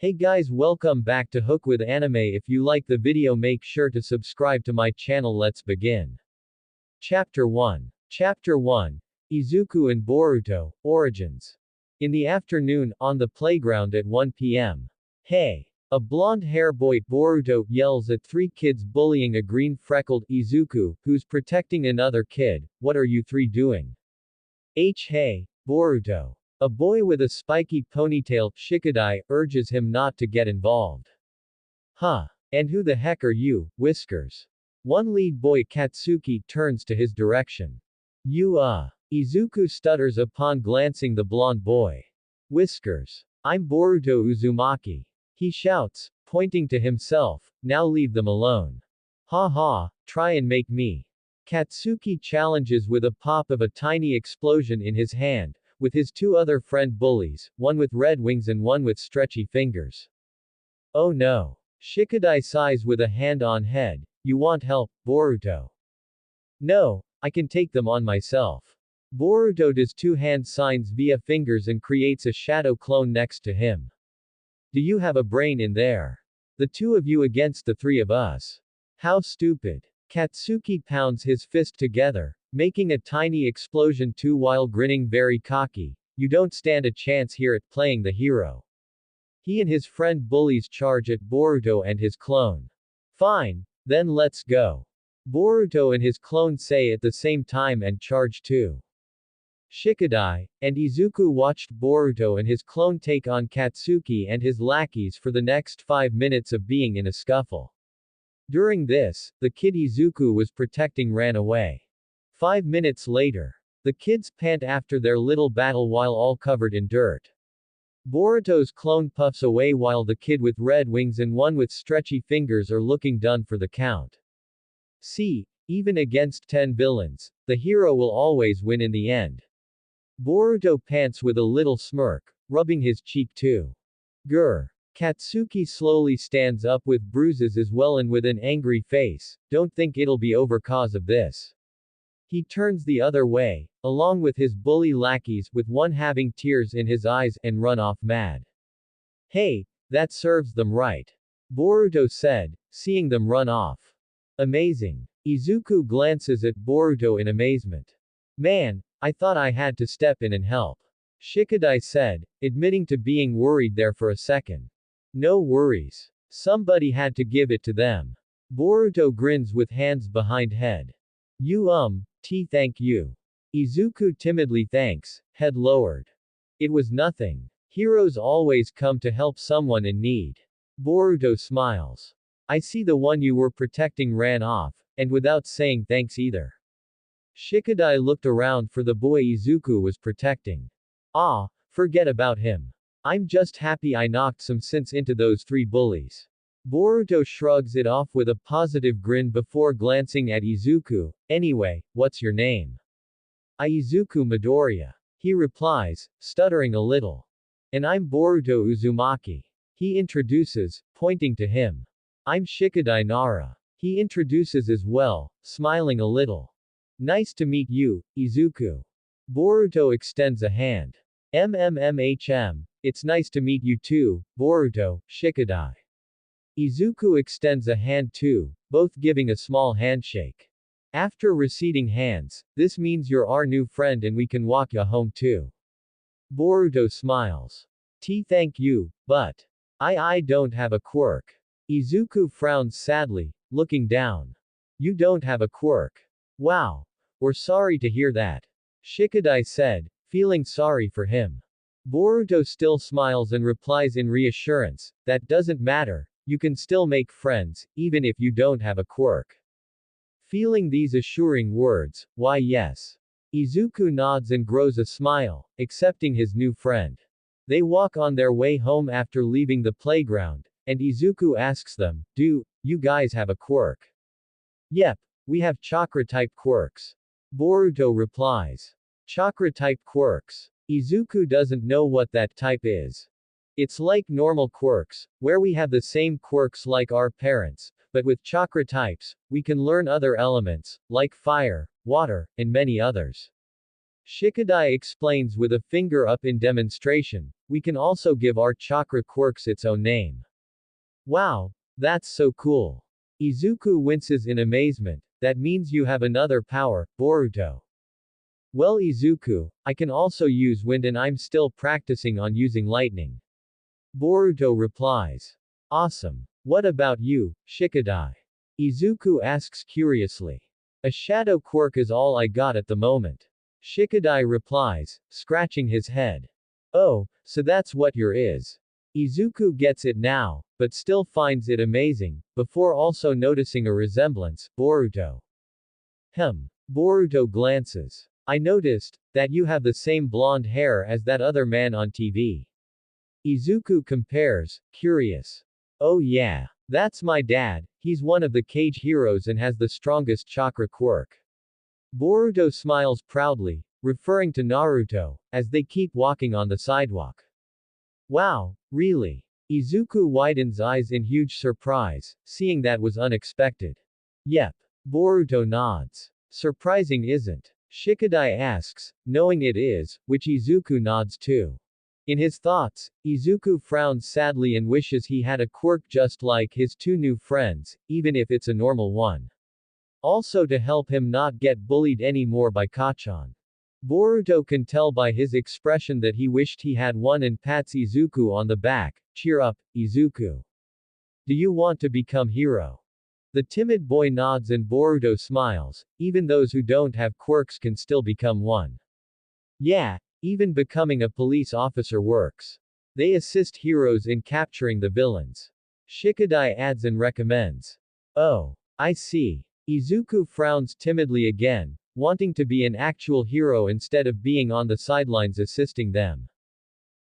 Hey guys, welcome back to Hook with Anime. If you like the video, make sure to subscribe to my channel. Let's begin. Chapter 1. Chapter 1. Izuku and Boruto, Origins. In the afternoon, on the playground at 1 p.m. Hey! A blonde-hair boy, Boruto, yells at three kids bullying a green-freckled Izuku, who's protecting another kid. What are you three doing? Hey, Boruto. A boy with a spiky ponytail, Shikadai, urges him not to get involved. Huh. And who the heck are you, Whiskers? One lead boy, Katsuki, turns to his direction. Izuku stutters upon glancing the blonde boy. Whiskers. I'm Boruto Uzumaki. He shouts, pointing to himself, now leave them alone. Ha ha, try and make me. Katsuki challenges with a pop of a tiny explosion in his hand, with his two other friend bullies, one with red wings and one with stretchy fingers. Oh no. Shikadai sighs with a hand on head. You want help, Boruto? No, I can take them on myself. Boruto does two hand signs via fingers and creates a shadow clone next to him. Do you have a brain in there? The two of you against the three of us. How stupid. Katsuki pounds his fist together, making a tiny explosion too while grinning very cocky. You don't stand a chance here at playing the hero. He and his friend bullies charge at Boruto and his clone. Fine, then let's go. Boruto and his clone say at the same time and charge too. Shikadai and Izuku watched Boruto and his clone take on Katsuki and his lackeys for the next 5 minutes of being in a scuffle. During this, the kid Izuku was protecting ran away. 5 minutes later, the kids pant after their little battle while all covered in dirt. Boruto's clone puffs away while the kid with red wings and one with stretchy fingers are looking done for the count. See, even against 10 villains, the hero will always win in the end. Boruto pants with a little smirk, rubbing his cheek too. Grr. Katsuki slowly stands up with bruises as well and with an angry face. Don't think it'll be over cause of this. He turns the other way, along with his bully lackeys, with one having tears in his eyes, and run off mad. Hey, that serves them right. Boruto said, seeing them run off. Amazing. Izuku glances at Boruto in amazement. Man, I thought I had to step in and help. Shikadai said, admitting to being worried there for a second. No worries. Somebody had to give it to them. Boruto grins with hands behind head. Thank you. Izuku timidly thanks, head lowered. It was nothing. Heroes always come to help someone in need. Boruto smiles. I see the one you were protecting ran off, and without saying thanks either. Shikadai looked around for the boy Izuku was protecting. Forget about him. I'm just happy I knocked some sense into those three bullies. Boruto shrugs it off with a positive grin before glancing at Izuku. Anyway, what's your name? Izuku Midoriya. He replies, stuttering a little. And I'm Boruto Uzumaki. He introduces, pointing to him. I'm Shikadai Nara. He introduces as well, smiling a little. Nice to meet you, Izuku. Boruto extends a hand. It's nice to meet you too, Boruto, Shikadai. Izuku extends a hand too, both giving a small handshake. After receding hands, this means you're our new friend and we can walk ya home too. Boruto smiles. Thank you, but I don't have a quirk. Izuku frowns sadly, looking down. You don't have a quirk. Wow. We're sorry to hear that. Shikadai said, feeling sorry for him. Boruto still smiles and replies in reassurance, that doesn't matter, you can still make friends, even if you don't have a quirk. Feeling these assuring words, why yes. Izuku nods and grows a smile, accepting his new friend. They walk on their way home after leaving the playground, and Izuku asks them, do you guys have a quirk? Yep, we have chakra-type quirks. Boruto replies. Chakra-type quirks. Izuku doesn't know what that type is. It's like normal quirks, where we have the same quirks like our parents, but with chakra types, we can learn other elements, like fire, water, and many others. Shikadai explains with a finger up in demonstration, we can also give our chakra quirks its own name. Wow, that's so cool. Izuku winces in amazement. That means you have another power, Boruto. Well, Izuku, I can also use wind and I'm still practicing on using lightning. Boruto replies. Awesome. What about you, Shikadai? Izuku asks curiously. A shadow quirk is all I got at the moment. Shikadai replies, scratching his head. Oh, so that's what your is. Izuku gets it now, but still finds it amazing, before also noticing a resemblance, Boruto. Boruto glances. I noticed that you have the same blonde hair as that other man on TV. Izuku compares, curious. Oh yeah. That's my dad, he's one of the Cage heroes and has the strongest chakra quirk. Boruto smiles proudly, referring to Naruto, as they keep walking on the sidewalk. Wow, really? Izuku widens eyes in huge surprise, seeing that was unexpected. Yep. Boruto nods. Surprising isn't? Shikadai asks, knowing it is, which Izuku nods too. In his thoughts, Izuku frowns sadly and wishes he had a quirk just like his two new friends, even if it's a normal one. Also to help him not get bullied anymore by Kachan. Boruto can tell by his expression that he wished he had one and pats Izuku on the back. Cheer up, Izuku. Do you want to become hero? The timid boy nods and Boruto smiles. Even those who don't have quirks can still become one. Yeah, even becoming a police officer works. They assist heroes in capturing the villains. Shikadai adds and recommends. Oh, I see. Izuku frowns timidly again, wanting to be an actual hero instead of being on the sidelines assisting them.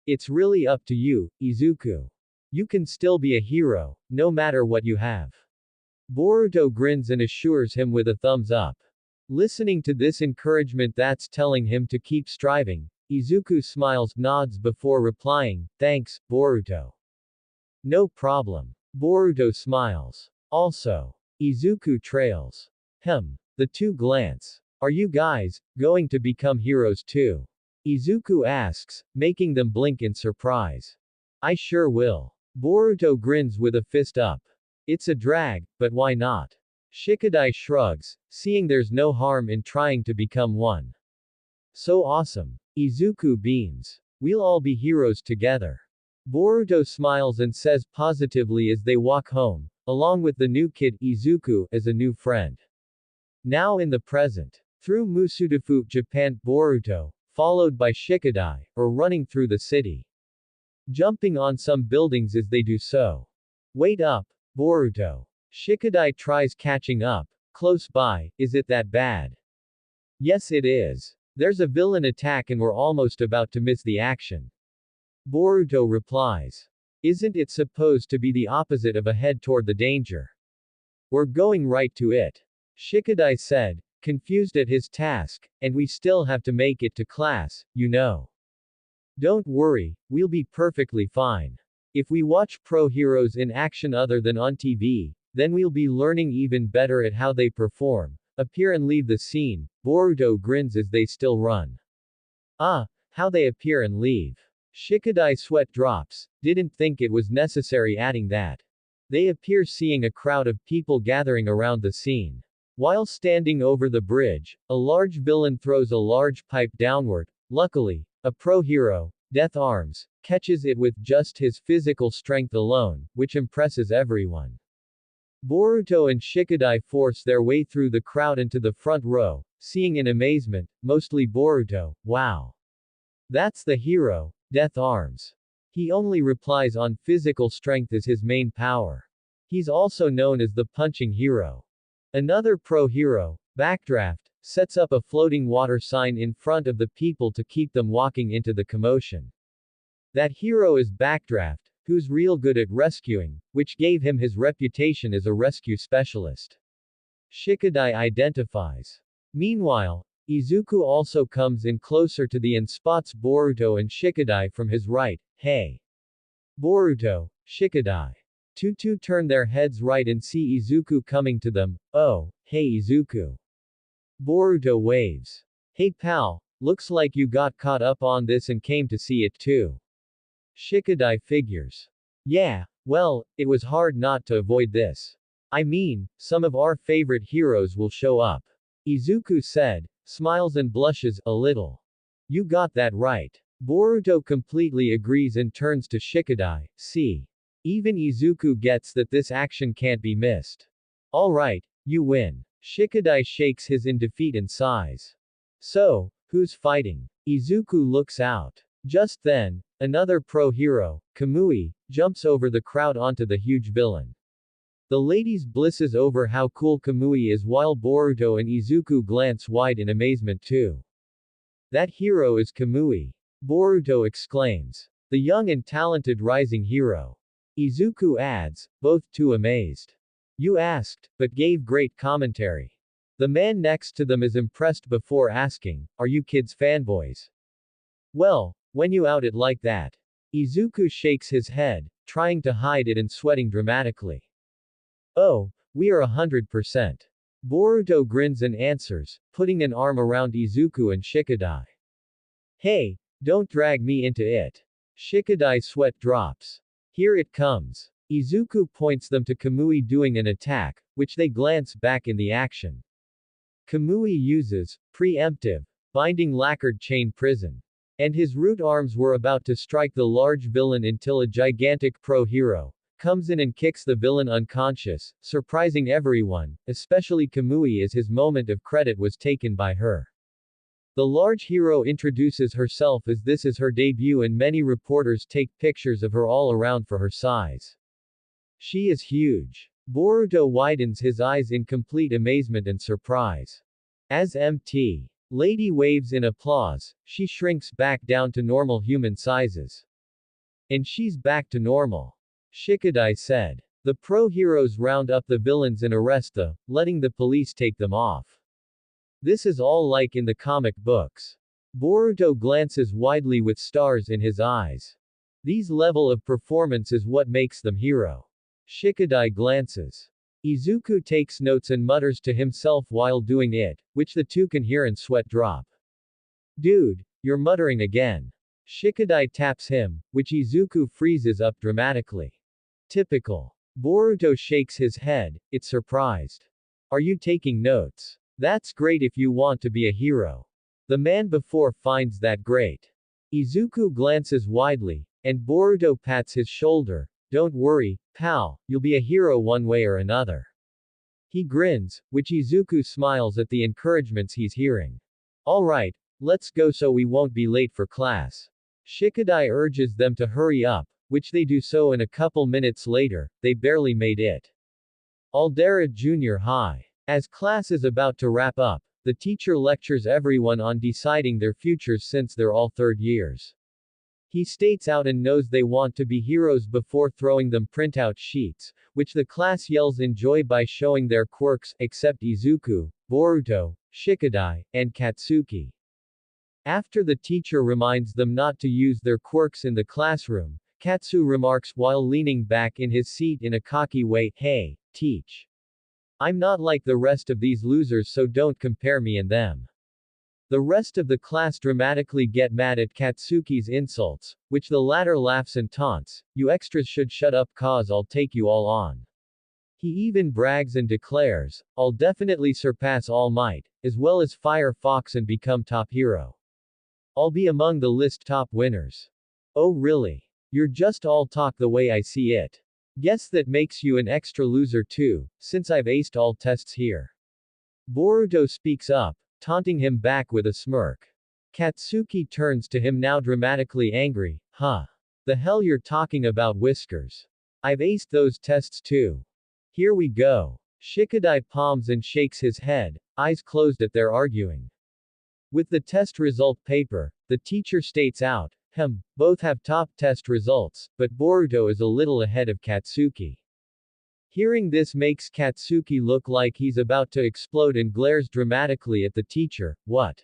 It's really up to you, Izuku. You can still be a hero, no matter what you have. Boruto grins and assures him with a thumbs up. Listening to this encouragement that's telling him to keep striving, Izuku smiles, nods before replying, thanks, Boruto. No problem. Boruto smiles. Also. Izuku trails. The two glance. Are you guys going to become heroes too? Izuku asks, making them blink in surprise. I sure will. Boruto grins with a fist up. It's a drag, but why not? Shikadai shrugs, seeing there's no harm in trying to become one. So awesome. Izuku beams. We'll all be heroes together. Boruto smiles and says positively as they walk home, along with the new kid, Izuku, as a new friend. Now in the present. Through Musudafu, Japan, Boruto, followed by Shikadai, are running through the city. Jumping on some buildings as they do so. Wait up, Boruto. Shikadai tries catching up. Close by, is it that bad? Yes it is. There's a villain attack and we're almost about to miss the action. Boruto replies. Isn't it supposed to be the opposite of a head toward the danger? We're going right to it. Shikadai said, confused at his task, and we still have to make it to class, you know. Don't worry, we'll be perfectly fine. If we watch pro heroes in action other than on TV, then we'll be learning even better at how they perform, appear and leave the scene. Boruto grins as they still run. Ah, how they appear and leave. Shikadai sweat drops, didn't think it was necessary adding that. They appear seeing a crowd of people gathering around the scene. While standing over the bridge, a large villain throws a large pipe downward. Luckily, a pro hero, Death Arms, catches it with just his physical strength alone, which impresses everyone. Boruto and Shikadai force their way through the crowd into the front row, seeing in amazement, mostly Boruto, wow. That's the hero, Death Arms. He only replies on physical strength as his main power. He's also known as the punching hero. Another pro hero, Backdraft, sets up a floating water sign in front of the people to keep them walking into the commotion. That hero is Backdraft, who's real good at rescuing, which gave him his reputation as a rescue specialist. Shikadai identifies. Meanwhile, Izuku also comes in closer to the and spots Boruto and Shikadai from his right. Hey! Boruto, Shikadai. Two turn their heads right and see Izuku coming to them. Oh, hey Izuku. Boruto waves. Hey pal, looks like you got caught up on this and came to see it too. Shikadai figures. Yeah, well, it was hard not to avoid this. I mean, some of our favorite heroes will show up. Izuku said, smiles and blushes a little. You got that right. Boruto completely agrees and turns to Shikadai. See. Even Izuku gets that this action can't be missed. Alright, you win. Shikadai shakes his in defeat and sighs. So, who's fighting? Izuku looks out. Just then, another pro-hero, Kamui, jumps over the crowd onto the huge villain. The ladies blisses over how cool Kamui is while Boruto and Izuku glance wide in amazement too. That hero is Kamui. Boruto exclaims. The young and talented rising hero. Izuku adds, both too amazed. You asked, but gave great commentary. The man next to them is impressed before asking, are you kids fanboys? Well, when you out it like that. Izuku shakes his head, trying to hide it and sweating dramatically. Oh, we are 100%. Boruto grins and answers, putting an arm around Izuku and Shikadai. Hey, don't drag me into it. Shikadai's sweat drops. Here it comes. Izuku points them to Kamui doing an attack, which they glance back in the action. Kamui uses preemptive, binding lacquered chain prison. And his root arms were about to strike the large villain until a gigantic pro-hero comes in and kicks the villain unconscious, surprising everyone, especially Kamui as his moment of credit was taken by her. The large hero introduces herself as this is her debut and many reporters take pictures of her all around for her size. She is huge. Boruto widens his eyes in complete amazement and surprise. As Mt. Lady waves in applause, she shrinks back down to normal human sizes. And she's back to normal. Shikadai said. The pro-heroes round up the villains and arrest them, letting the police take them off. This is all like in the comic books. Boruto glances widely with stars in his eyes. These level of performance is what makes them hero. Shikadai glances. Izuku takes notes and mutters to himself while doing it, which the two can hear and sweat drop. Dude, you're muttering again. Shikadai taps him, which Izuku freezes up dramatically. Typical. Boruto shakes his head, it's surprised. Are you taking notes? That's great if you want to be a hero. The man before finds that great. Izuku glances widely, and Boruto pats his shoulder. Don't worry, pal, you'll be a hero one way or another. He grins, which Izuku smiles at the encouragements he's hearing. Alright, let's go so we won't be late for class. Shikadai urges them to hurry up, which they do so and a couple minutes later, they barely made it. Aldera Junior High. As class is about to wrap up, the teacher lectures everyone on deciding their futures since they're all third years. He states out and knows they want to be heroes before throwing them printout sheets, which the class yells enjoy by showing their quirks, except Izuku, Boruto, Shikadai, and Katsuki. After the teacher reminds them not to use their quirks in the classroom, Katsu remarks while leaning back in his seat in a cocky way, hey, teach. I'm not like the rest of these losers so don't compare me and them. The rest of the class dramatically get mad at Katsuki's insults, which the latter laughs and taunts, you extras should shut up cause I'll take you all on. He even brags and declares, I'll definitely surpass All Might, as well as Firefox and become top hero. I'll be among the list top winners. Oh really? You're just all talk the way I see it. Guess that makes you an extra loser too, since I've aced all tests here. Boruto speaks up, taunting him back with a smirk. Katsuki turns to him now dramatically angry, huh? The hell you're talking about Whiskers? I've aced those tests too. Here we go. Shikadai palms and shakes his head, eyes closed at their arguing. With the test result paper, the teacher states out, both have top test results, but Boruto is a little ahead of Katsuki. Hearing this makes Katsuki look like he's about to explode and glares dramatically at the teacher, what?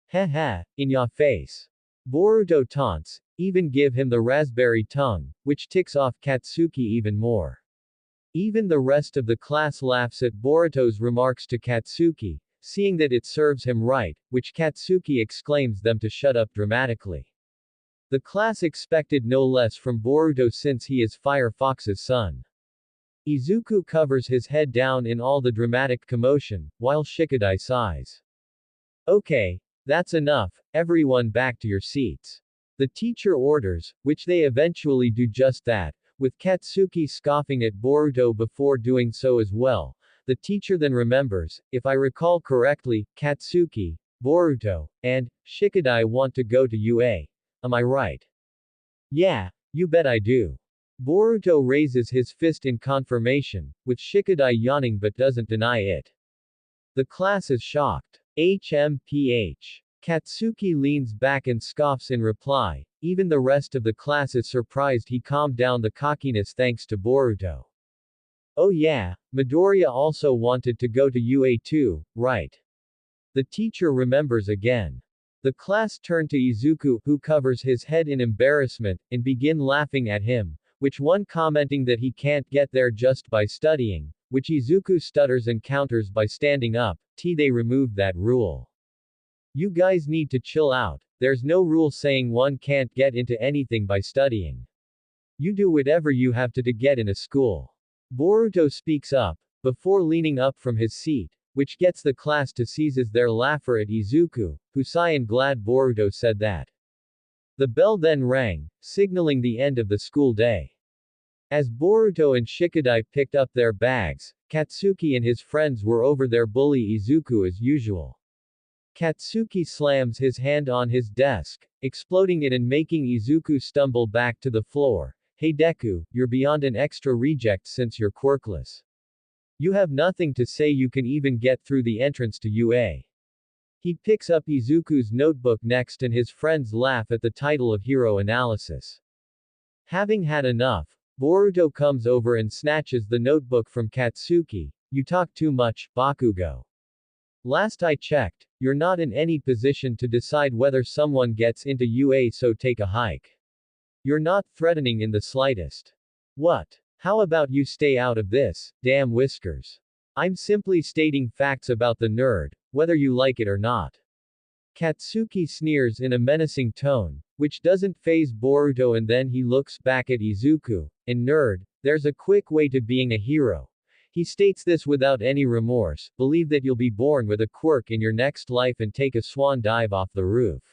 Haha, in ya face. Boruto taunts, even give him the raspberry tongue, which ticks off Katsuki even more. Even the rest of the class laughs at Boruto's remarks to Katsuki, seeing that it serves him right, which Katsuki exclaims them to shut up dramatically. The class expected no less from Boruto since he is Firefox's son. Izuku covers his head down in all the dramatic commotion, while Shikadai sighs. Okay, that's enough, everyone back to your seats. The teacher orders, which they eventually do just that, with Katsuki scoffing at Boruto before doing so as well. The teacher then remembers, if I recall correctly, Katsuki, Boruto, and Shikadai want to go to UA. Am I right? Yeah, you bet I do. Boruto raises his fist in confirmation, with Shikadai yawning but doesn't deny it. The class is shocked. HMPH. Katsuki leans back and scoffs in reply. Even the rest of the class is surprised he calmed down the cockiness thanks to Boruto. Oh yeah, Midoriya also wanted to go to UA too, right? The teacher remembers again. The class turn to Izuku, who covers his head in embarrassment, and begin laughing at him, which one commenting that he can't get there just by studying, which Izuku stutters and counters by standing up. They removed that rule. You guys need to chill out, there's no rule saying one can't get into anything by studying. You do whatever you have to get in a school. Boruto speaks up, before leaning up from his seat, which gets the class to seizes their laughter at Izuku, who sigh and glad Boruto said that. The bell then rang, signaling the end of the school day. As Boruto and Shikadai picked up their bags, Katsuki and his friends were over their bully Izuku as usual. Katsuki slams his hand on his desk, exploding it and making Izuku stumble back to the floor. Hey Deku, you're beyond an extra reject since you're quirkless. You have nothing to say, you can even get through the entrance to UA. He picks up Izuku's notebook next and his friends laugh at the title of Hero Analysis. Having had enough, Boruto comes over and snatches the notebook from Katsuki. You talk too much, Bakugo. Last I checked, you're not in any position to decide whether someone gets into UA, so take a hike. You're not threatening in the slightest. What? How about you stay out of this, damn whiskers? I'm simply stating facts about the nerd, whether you like it or not. Katsuki sneers in a menacing tone, which doesn't faze Boruto, and then he looks back at Izuku, and nerd, there's a quick way to being a hero. He states this without any remorse. Believe that you'll be born with a quirk in your next life and take a swan dive off the roof.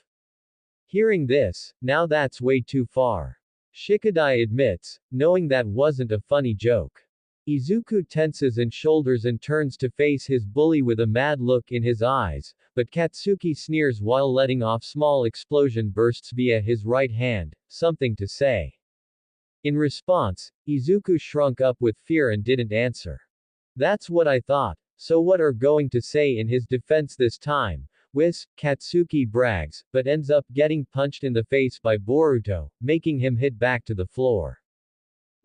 Hearing this, now that's way too far. Shikadai admits, knowing that wasn't a funny joke. Izuku tenses and shoulders and turns to face his bully with a mad look in his eyes, but Katsuki sneers while letting off small explosion bursts via his right hand, something to say. In response, Izuku shrunk up with fear and didn't answer. That's what I thought, so what are going to say in his defense this time? Whis, Katsuki brags, but ends up getting punched in the face by Boruto, making him hit back to the floor.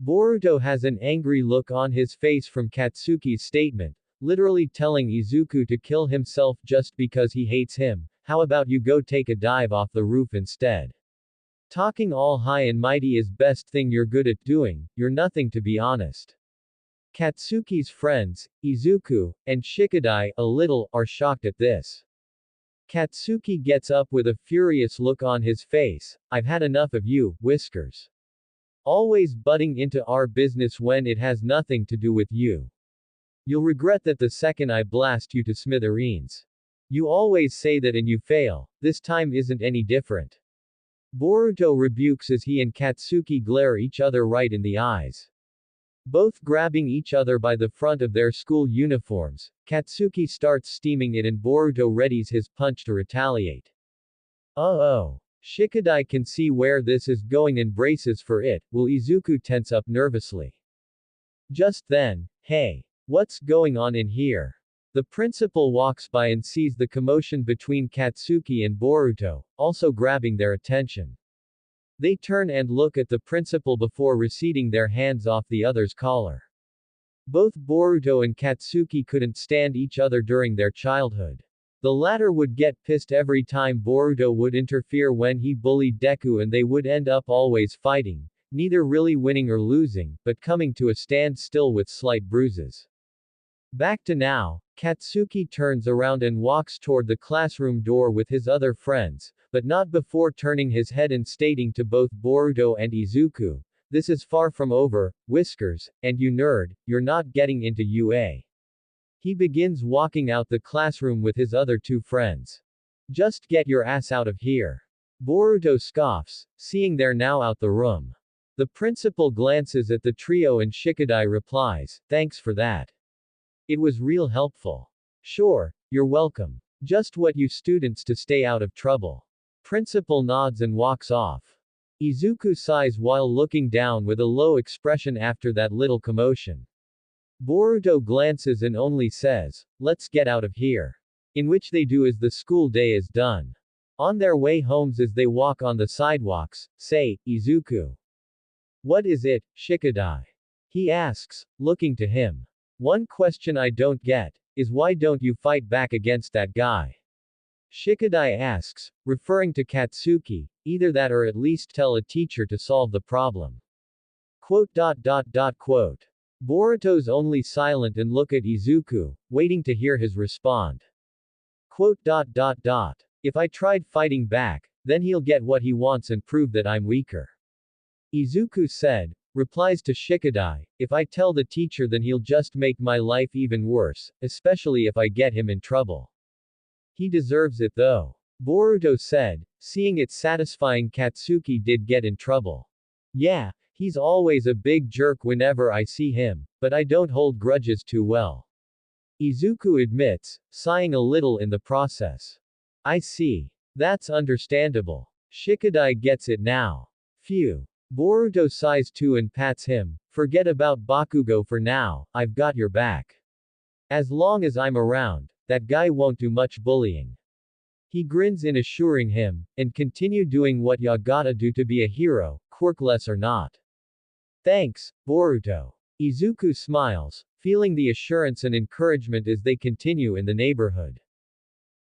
Boruto has an angry look on his face from Katsuki's statement, literally telling Izuku to kill himself just because he hates him. How about you go take a dive off the roof instead? Talking all high and mighty is best thing you're good at doing, you're nothing to be honest. Katsuki's friends, Izuku, and Shikadai, a little, are shocked at this. Katsuki gets up with a furious look on his face. I've had enough of you, Whiskers. Always butting into our business when it has nothing to do with you. You'll regret that the second I blast you to smithereens. You always say that and you fail, this time isn't any different. Boruto rebukes as he and Katsuki glare each other right in the eyes. Both grabbing each other by the front of their school uniforms, Katsuki starts steaming it and Boruto readies his punch to retaliate. Oh. Shikadai can see where this is going and braces for it, will Izuku tense up nervously. Just then, hey, what's going on in here? The principal walks by and sees the commotion between Katsuki and Boruto, also grabbing their attention. They turn and look at the principal before receding their hands off the other's collar. Both Boruto and Katsuki couldn't stand each other during their childhood. The latter would get pissed every time Boruto would interfere when he bullied Deku, and they would end up always fighting, neither really winning or losing, but coming to a standstill with slight bruises. Back to now, Katsuki turns around and walks toward the classroom door with his other friends, but not before turning his head and stating to both Boruto and Izuku, "This is far from over, Whiskers, and you nerd, you're not getting into UA." He begins walking out the classroom with his other two friends. "Just get your ass out of here." Boruto scoffs, seeing they're now out the room. The principal glances at the trio and Shikadai replies, "Thanks for that. It was real helpful." "Sure, you're welcome. Just what you students to stay out of trouble." Principal nods and walks off. Izuku sighs while looking down with a low expression after that little commotion. Boruto glances and only says, "Let's get out of here." In which they do as the school day is done. On their way homes as they walk on the sidewalks, say, Izuku. "What is it, Shikadai?" he asks, looking to him. "One question I don't get, is why don't you fight back against that guy?" Shikadai asks, referring to Katsuki, "Either that or at least tell a teacher to solve the problem." Quote. Boruto's only silent and look at Izuku, waiting to hear his respond. Quote. "If I tried fighting back, then he'll get what he wants and prove that I'm weaker." Izuku said, replies to Shikadai, "If I tell the teacher then he'll just make my life even worse, especially if I get him in trouble. He deserves it though." Boruto said, seeing it satisfying Katsuki did get in trouble. "Yeah, he's always a big jerk whenever I see him, but I don't hold grudges too well." Izuku admits, sighing a little in the process. "I see. That's understandable. Shikadai gets it now. Phew." Boruto sighs too and pats him, "Forget about Bakugo for now, I've got your back. As long as I'm around, that guy won't do much bullying." He grins in assuring him, and continue doing what ya gotta do to be a hero, quirkless or not. "Thanks, Boruto." Izuku smiles, feeling the assurance and encouragement as they continue in the neighborhood.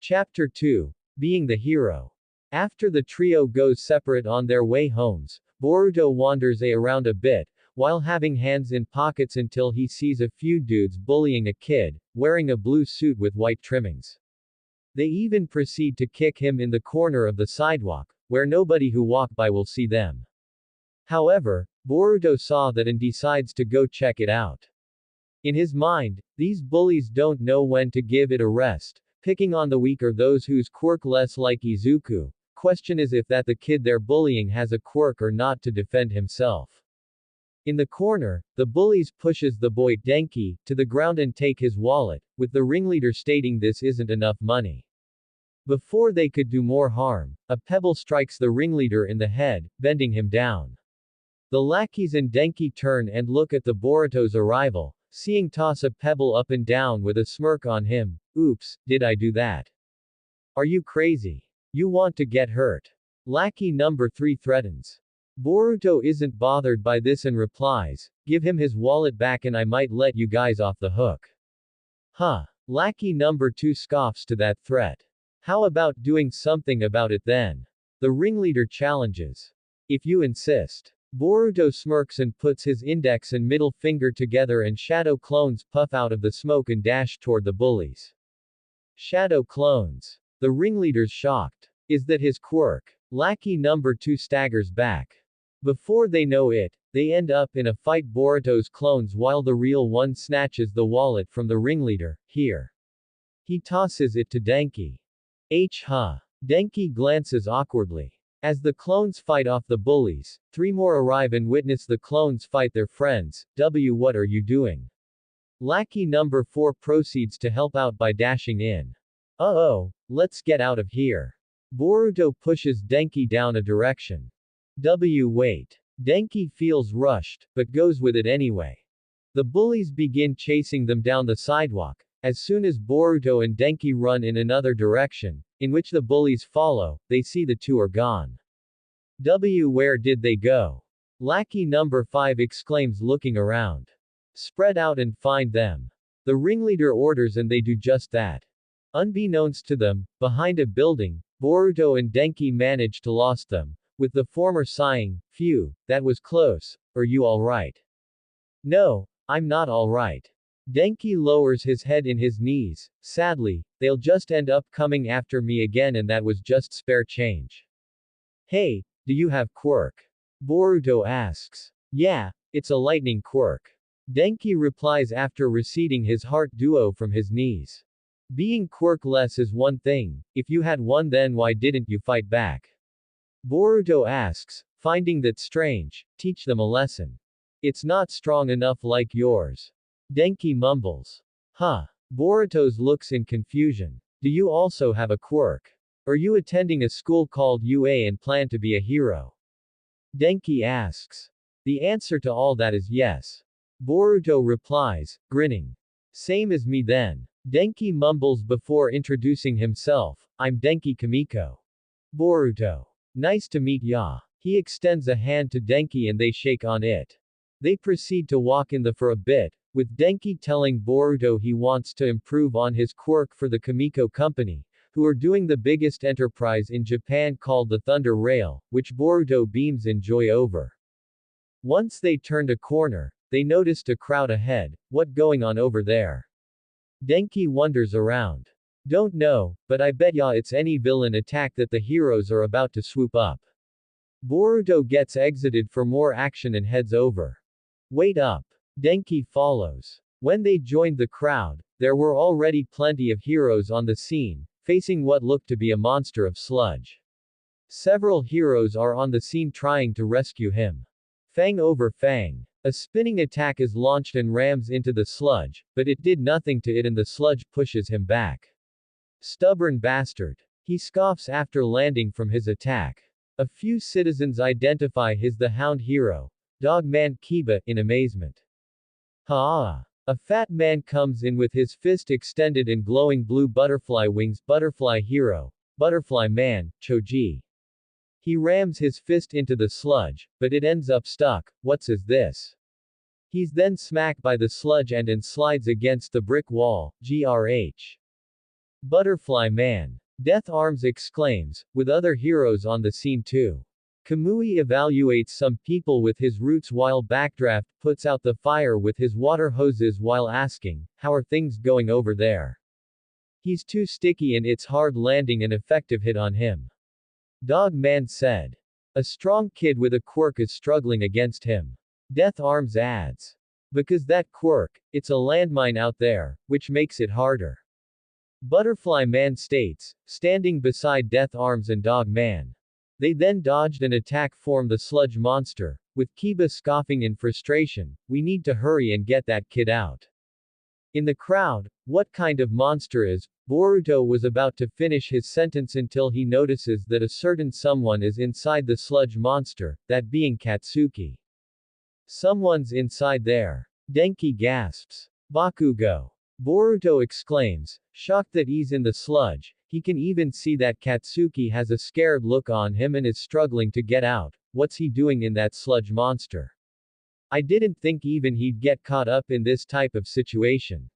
Chapter 2. Being the Hero. After the trio goes separate on their way homes, Boruto wanders around a bit, while having hands in pockets until he sees a few dudes bullying a kid, wearing a blue suit with white trimmings. They even proceed to kick him in the corner of the sidewalk, where nobody who walk by will see them. However, Boruto saw that and decides to go check it out. In his mind, these bullies don't know when to give it a rest, picking on the weak or those whose quirk less like Izuku. Question is if that the kid they're bullying has a quirk or not to defend himself. In the corner, the bullies pushes the boy Denki to the ground and take his wallet, with the ringleader stating this isn't enough money. Before they could do more harm, a pebble strikes the ringleader in the head, bending him down. The lackeys and Denki turn and look at the Boruto's arrival, seeing toss a pebble up and down with a smirk on him. "Oops, did I do that? Are you crazy? You want to get hurt?" Lackey number 3 threatens. Boruto isn't bothered by this and replies, "Give him his wallet back and I might let you guys off the hook." Huh. Lackey number 2 scoffs to that threat. "How about doing something about it then?" The ringleader challenges. "If you insist." Boruto smirks and puts his index and middle finger together and shadow clones puff out of the smoke and dash toward the bullies. Shadow clones. The ringleader's shocked. Is that his quirk? Lackey number 2 staggers back. Before they know it, they end up in a fight Boruto's clones while the real one snatches the wallet from the ringleader. "Here." He tosses it to Denki. Huh. Denki glances awkwardly. As the clones fight off the bullies, 3 more arrive and witness the clones fight their friends. What are you doing? Lackey number 4 proceeds to help out by dashing in. "Uh-oh, let's get out of here." Boruto pushes Denki down a direction. Wait. Denki feels rushed, but goes with it anyway. The bullies begin chasing them down the sidewalk. As soon as Boruto and Denki run in another direction, in which the bullies follow, they see the two are gone. Where did they go? Lackey number 5 exclaims looking around. "Spread out and find them." The ringleader orders and they do just that. Unbeknownst to them, behind a building, Boruto and Denki manage to lost them, with the former sighing, "Phew, that was close. Are you alright?" "No, I'm not alright." Denki lowers his head in his knees. Sadly, they'll just end up coming after me again, and that was just spare change. Hey, do you have quirk? Boruto asks. Yeah, it's a lightning quirk. Denki replies after receding his heart duo from his knees. Being quirkless is one thing, if you had one then why didn't you fight back? Boruto asks, finding that strange. Teach them a lesson. It's not strong enough like yours. Denki mumbles. Huh. Boruto's looks in confusion. Do you also have a quirk? Are you attending a school called UA and plan to be a hero? Denki asks. The answer to all that is yes. Boruto replies, grinning. Same as me then. Denki mumbles before introducing himself. I'm Denki Kamiko. Boruto. Nice to meet ya. He extends a hand to Denki and they shake on it. They proceed to walk in the for a bit, with Denki telling Boruto he wants to improve on his quirk for the Kamiko Company, who are doing the biggest enterprise in Japan called the Thunder Rail, which Boruto beams in joy over. Once they turned a corner, they noticed a crowd ahead. What going on over there? Denki wanders around. Don't know, but I bet ya it's any villain attack that the heroes are about to swoop up. Boruto gets exited for more action and heads over. Wait up. Denki follows. When they joined the crowd, there were already plenty of heroes on the scene, facing what looked to be a monster of sludge. Several heroes are on the scene trying to rescue him. Fang over Fang. A spinning attack is launched and rams into the sludge, but it did nothing to it and the sludge pushes him back. Stubborn bastard. He scoffs after landing from his attack. A few citizens identify his the Hound hero, Dogman Kiba, in amazement. Ha! A fat man comes in with his fist extended and glowing blue butterfly wings. Butterfly hero, Butterfly man, Choji. He rams his fist into the sludge, but it ends up stuck. What's is this? He's then smacked by the sludge and slides against the brick wall. GRH. Butterfly man. Death Arms exclaims, with other heroes on the scene too. Kamui evaluates some people with his roots while Backdraft puts out the fire with his water hoses while asking, how are things going over there? He's too sticky and it's hard landing an effective hit on him. Dog Man said. A strong kid with a quirk is struggling against him. Death Arms adds. Because that quirk, it's a landmine out there, which makes it harder. Butterfly Man states, standing beside Death Arms and Dog Man. They then dodged an attack from the sludge monster, with Kiba scoffing in frustration, we need to hurry and get that kid out. In the crowd, what kind of monster is? Boruto was about to finish his sentence until he notices that a certain someone is inside the sludge monster, that being Katsuki. Someone's inside there. Denki gasps. Bakugo. Boruto exclaims, shocked that he's in the sludge. He can even see that Katsuki has a scared look on him and is struggling to get out. What's he doing in that sludge monster? I didn't think even he'd get caught up in this type of situation.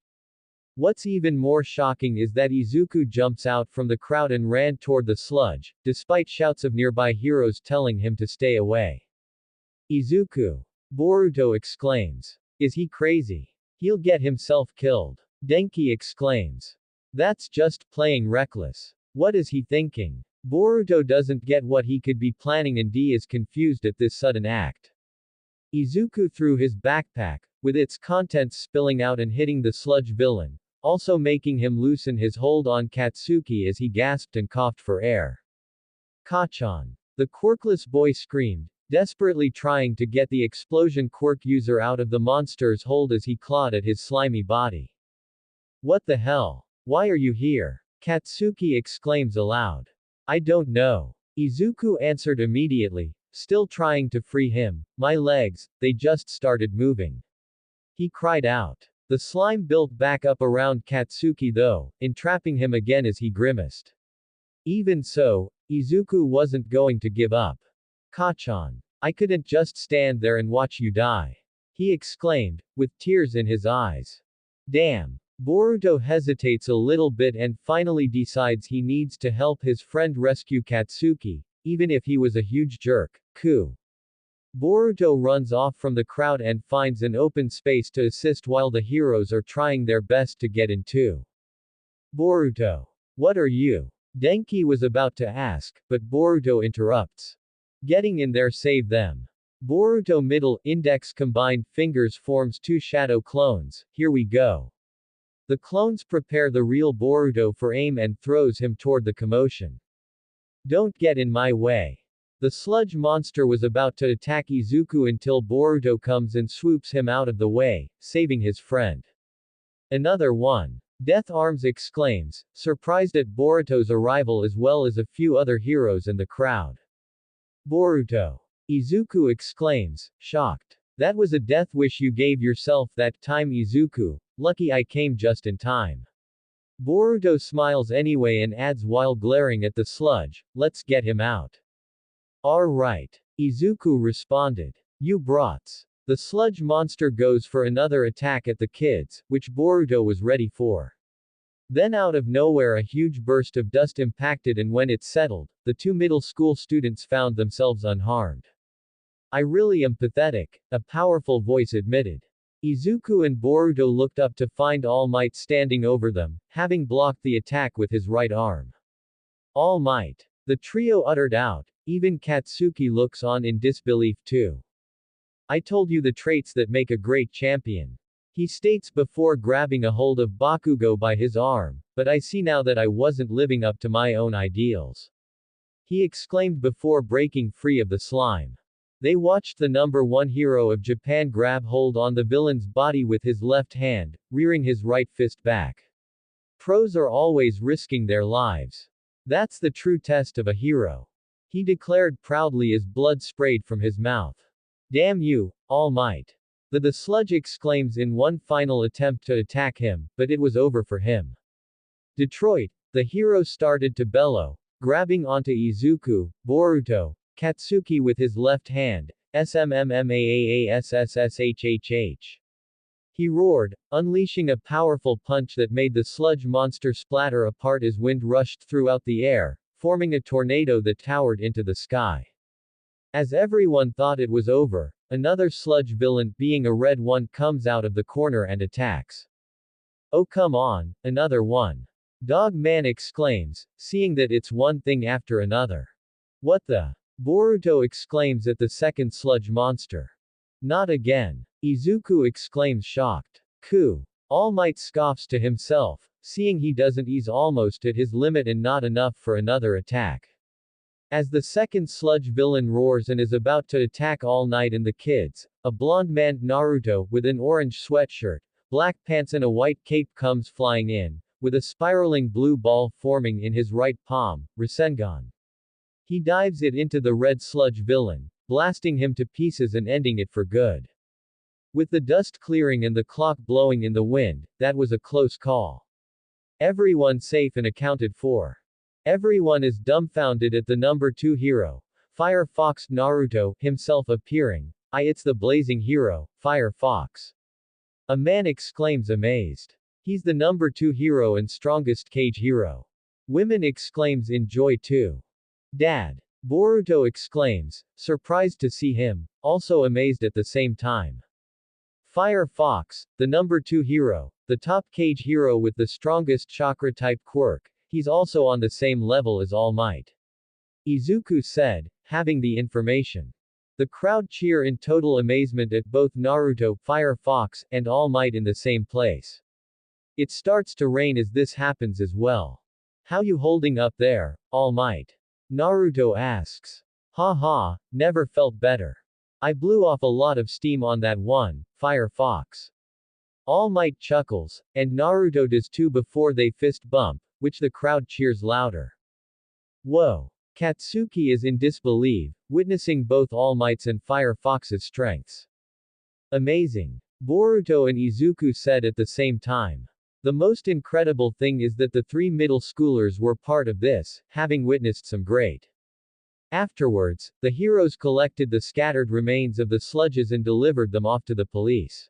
What's even more shocking is that Izuku jumps out from the crowd and ran toward the sludge, despite shouts of nearby heroes telling him to stay away. Izuku. Boruto exclaims. Is he crazy? He'll get himself killed. Denki exclaims. That's just playing reckless. What is he thinking? Boruto doesn't get what he could be planning and D is confused at this sudden act. Izuku threw his backpack, with its contents spilling out and hitting the sludge villain, also making him loosen his hold on Katsuki as he gasped and coughed for air. Kachan. The quirkless boy screamed, desperately trying to get the explosion quirk user out of the monster's hold as he clawed at his slimy body. What the hell? Why are you here? Katsuki exclaims aloud. I don't know. Izuku answered immediately, still trying to free him. My legs, they just started moving. He cried out. The slime built back up around Katsuki though, entrapping him again as he grimaced. Even so, Izuku wasn't going to give up. Kachan. I couldn't just stand there and watch you die. He exclaimed, with tears in his eyes. Damn. Boruto hesitates a little bit and finally decides he needs to help his friend rescue Katsuki, even if he was a huge jerk. Ku. Boruto runs off from the crowd and finds an open space to assist while the heroes are trying their best to get into. Boruto. What are you? Denki was about to ask, but Boruto interrupts. Getting in there save them. Boruto middle index combined fingers forms two shadow clones, here we go. The clones prepare the real Boruto for aim and throws him toward the commotion. Don't get in my way. The sludge monster was about to attack Izuku until Boruto comes and swoops him out of the way, saving his friend. Another one. Death Arms exclaims, surprised at Boruto's arrival as well as a few other heroes in the crowd. Boruto. Izuku exclaims, shocked. That was a death wish you gave yourself that time, Izuku. Lucky I came just in time. Boruto smiles anyway and adds while glaring at the sludge, let's get him out. Alright. Izuku responded. You brats. The sludge monster goes for another attack at the kids, which Boruto was ready for. Then out of nowhere a huge burst of dust impacted, and when it settled, the two middle school students found themselves unharmed. I really am pathetic, a powerful voice admitted. Izuku and Boruto looked up to find All Might standing over them, having blocked the attack with his right arm. All Might. The trio uttered out, even Katsuki looks on in disbelief too. I told you the traits that make a great champion. He states before grabbing a hold of Bakugo by his arm, but I see now that I wasn't living up to my own ideals. He exclaimed before breaking free of the slime. They watched the number one hero of Japan grab hold on the villain's body with his left hand, rearing his right fist back. Pros are always risking their lives. That's the true test of a hero. He declared proudly as blood sprayed from his mouth. Damn you, All Might. The sludge exclaims in one final attempt to attack him, but it was over for him. Detroit. The hero started to bellow, grabbing onto Izuku, Boruto, Katsuki with his left hand, SMMMAAASSSHHH. He roared, unleashing a powerful punch that made the sludge monster splatter apart as wind rushed throughout the air, forming a tornado that towered into the sky. As everyone thought it was over, another sludge villain, being a red one, comes out of the corner and attacks. Oh come on, another one. Dog Man exclaims, seeing that it's one thing after another. What the? Boruto exclaims at the second sludge monster. Not again. Izuku exclaims shocked. Ku. All Might scoffs to himself, seeing he doesn't ease almost at his limit and not enough for another attack. As the second sludge villain roars and is about to attack All Might and the kids, a blonde man, Naruto, with an orange sweatshirt, black pants and a white cape comes flying in, with a spiraling blue ball forming in his right palm, Rasengan. He dives it into the red sludge villain, blasting him to pieces and ending it for good. With the dust clearing and the clock blowing in the wind, that was a close call. Everyone safe and accounted for. Everyone is dumbfounded at the number 2 hero, Firefox Naruto, himself appearing. It's the blazing hero, Firefox. A man exclaims amazed. He's the number 2 hero and strongest cage hero. Women exclaims in joy too. Dad. Boruto exclaims, surprised to see him, also amazed at the same time. Firefox, the number 2 hero, the top cage hero with the strongest chakra type quirk, he's also on the same level as All Might. Izuku said, having the information. The crowd cheer in total amazement at both Naruto, Firefox, and All Might in the same place. It starts to rain as this happens as well. How you holding up there, All Might? Naruto asks. Ha, never felt better. I blew off a lot of steam on that one, Firefox. All Might chuckles, and Naruto does too before they fist bump, which the crowd cheers louder. Whoa. Katsuki is in disbelief, witnessing both All Might's and Firefox's strengths. Amazing. Boruto and Izuku said at the same time. The most incredible thing is that the 3 middle schoolers were part of this, having witnessed some great. Afterwards, the heroes collected the scattered remains of the sludges and delivered them off to the police.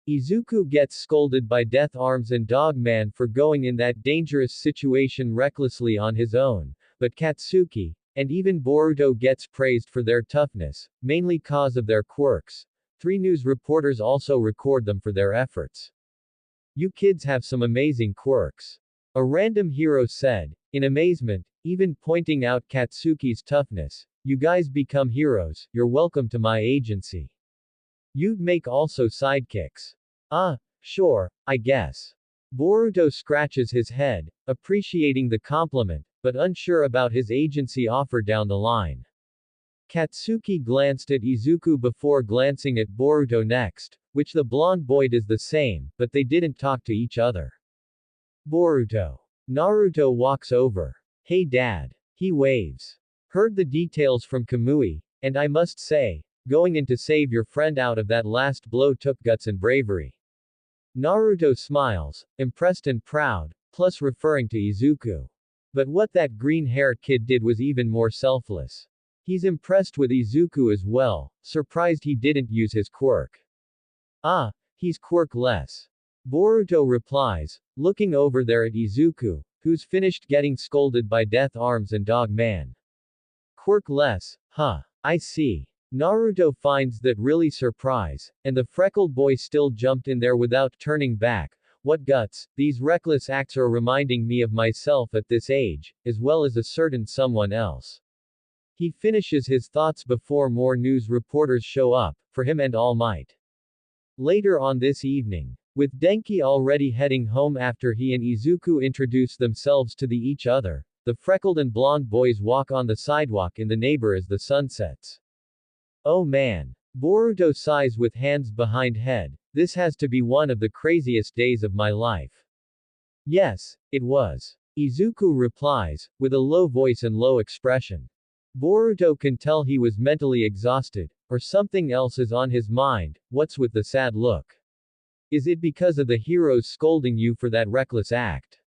Izuku gets scolded by Death Arms and Dog Man for going in that dangerous situation recklessly on his own, but Katsuki, And even Boruto gets praised for their toughness, mainly cause of their quirks. 3 news reporters also record them for their efforts. You kids have some amazing quirks. A random hero said, in amazement, even pointing out Katsuki's toughness. You guys become heroes, you're welcome to my agency. You'd make also sidekicks. Sure, I guess. Boruto scratches his head, appreciating the compliment, but unsure about his agency offer down the line. Katsuki glanced at Izuku before glancing at Boruto next, which the blonde boy does the same, but they didn't talk to each other. Boruto. Naruto walks over. Hey dad. He waves. Heard the details from Kamui, and I must say, going in to save your friend out of that last blow took guts and bravery. Naruto smiles, impressed and proud, plus referring to Izuku. But what that green-haired kid did was even more selfless. He's impressed with Izuku as well, surprised he didn't use his quirk. He's quirkless. Boruto replies, looking over there at Izuku, who's finished getting scolded by Death Arms and Dog Man. Quirkless, huh? I see. Naruto finds that really surprise, and the freckled boy still jumped in there without turning back. What guts, these reckless acts are reminding me of myself at this age, as well as a certain someone else. He finishes his thoughts before more news reporters show up, for him and All Might. Later on this evening, with Denki already heading home after he and Izuku introduce themselves to each other, the freckled and blonde boys walk on the sidewalk in the neighbor as the sun sets. Oh man. Boruto sighs with hands behind head, this has to be one of the craziest days of my life. Yes, it was. Izuku replies, with a low voice and low expression. Boruto can tell he was mentally exhausted, or something else is on his mind. What's with the sad look? Is it because of the heroes scolding you for that reckless act?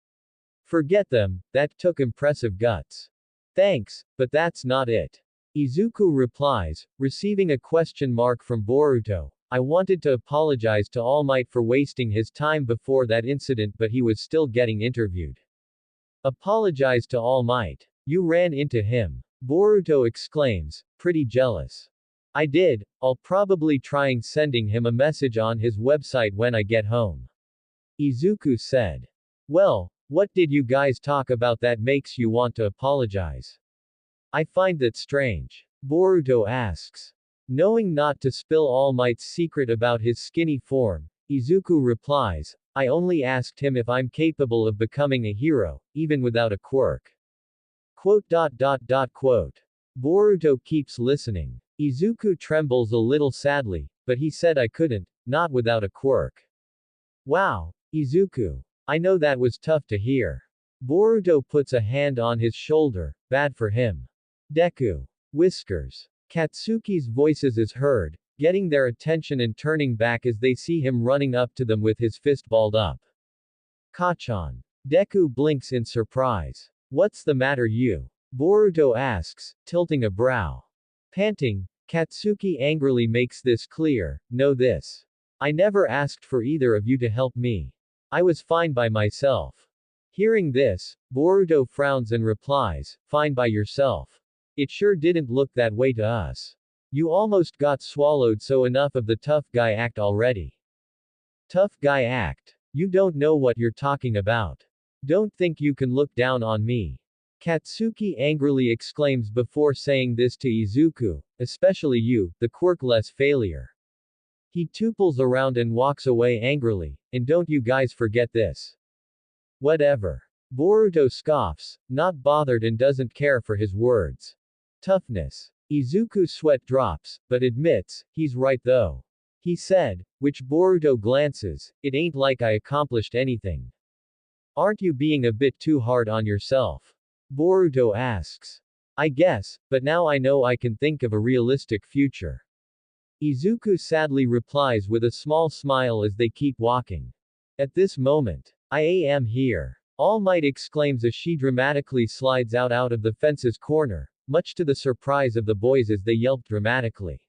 Forget them, that took impressive guts. Thanks, but that's not it. Izuku replies, receiving a question mark from Boruto. I wanted to apologize to All Might for wasting his time before that incident, but he was still getting interviewed. Apologize to All Might. You ran into him. Boruto exclaims, pretty jealous. I did, I'll probably trying sending him a message on his website when I get home. Izuku said. Well, what did you guys talk about that makes you want to apologize? I find that strange. Boruto asks. Knowing not to spill All Might's secret about his skinny form, Izuku replies, I only asked him if I'm capable of becoming a hero, even without a quirk. Quote. Boruto keeps listening. Izuku trembles a little sadly, but he said I couldn't, not without a quirk. Wow, Izuku. I know that was tough to hear. Boruto puts a hand on his shoulder, bad for him. Deku. Whiskers. Katsuki's voices is heard, getting their attention and turning back as they see him running up to them with his fist balled up. Kachan. Deku blinks in surprise. What's the matter you? Boruto asks, tilting a brow. Panting, Katsuki angrily makes this clear, know this. I never asked for either of you to help me. I was fine by myself. Hearing this, Boruto frowns and replies, fine by yourself. It sure didn't look that way to us. You almost got swallowed, so enough of the tough guy act already. Tough guy act. You don't know what you're talking about. Don't think you can look down on me. Katsuki angrily exclaims before saying this to Izuku, especially you, the quirkless failure. He tooples around and walks away angrily, and don't you guys forget this. Whatever. Boruto scoffs, not bothered and doesn't care for his words. Toughness. Izuku's sweat drops, but admits, he's right though. He said, which Boruto glances, it ain't like I accomplished anything. Aren't you being a bit too hard on yourself? Boruto asks. I guess, but now I know I can think of a realistic future. Izuku sadly replies with a small smile as they keep walking. At this moment, I am here. All Might exclaims as she dramatically slides out of the fence's corner, much to the surprise of the boys as they yelp dramatically.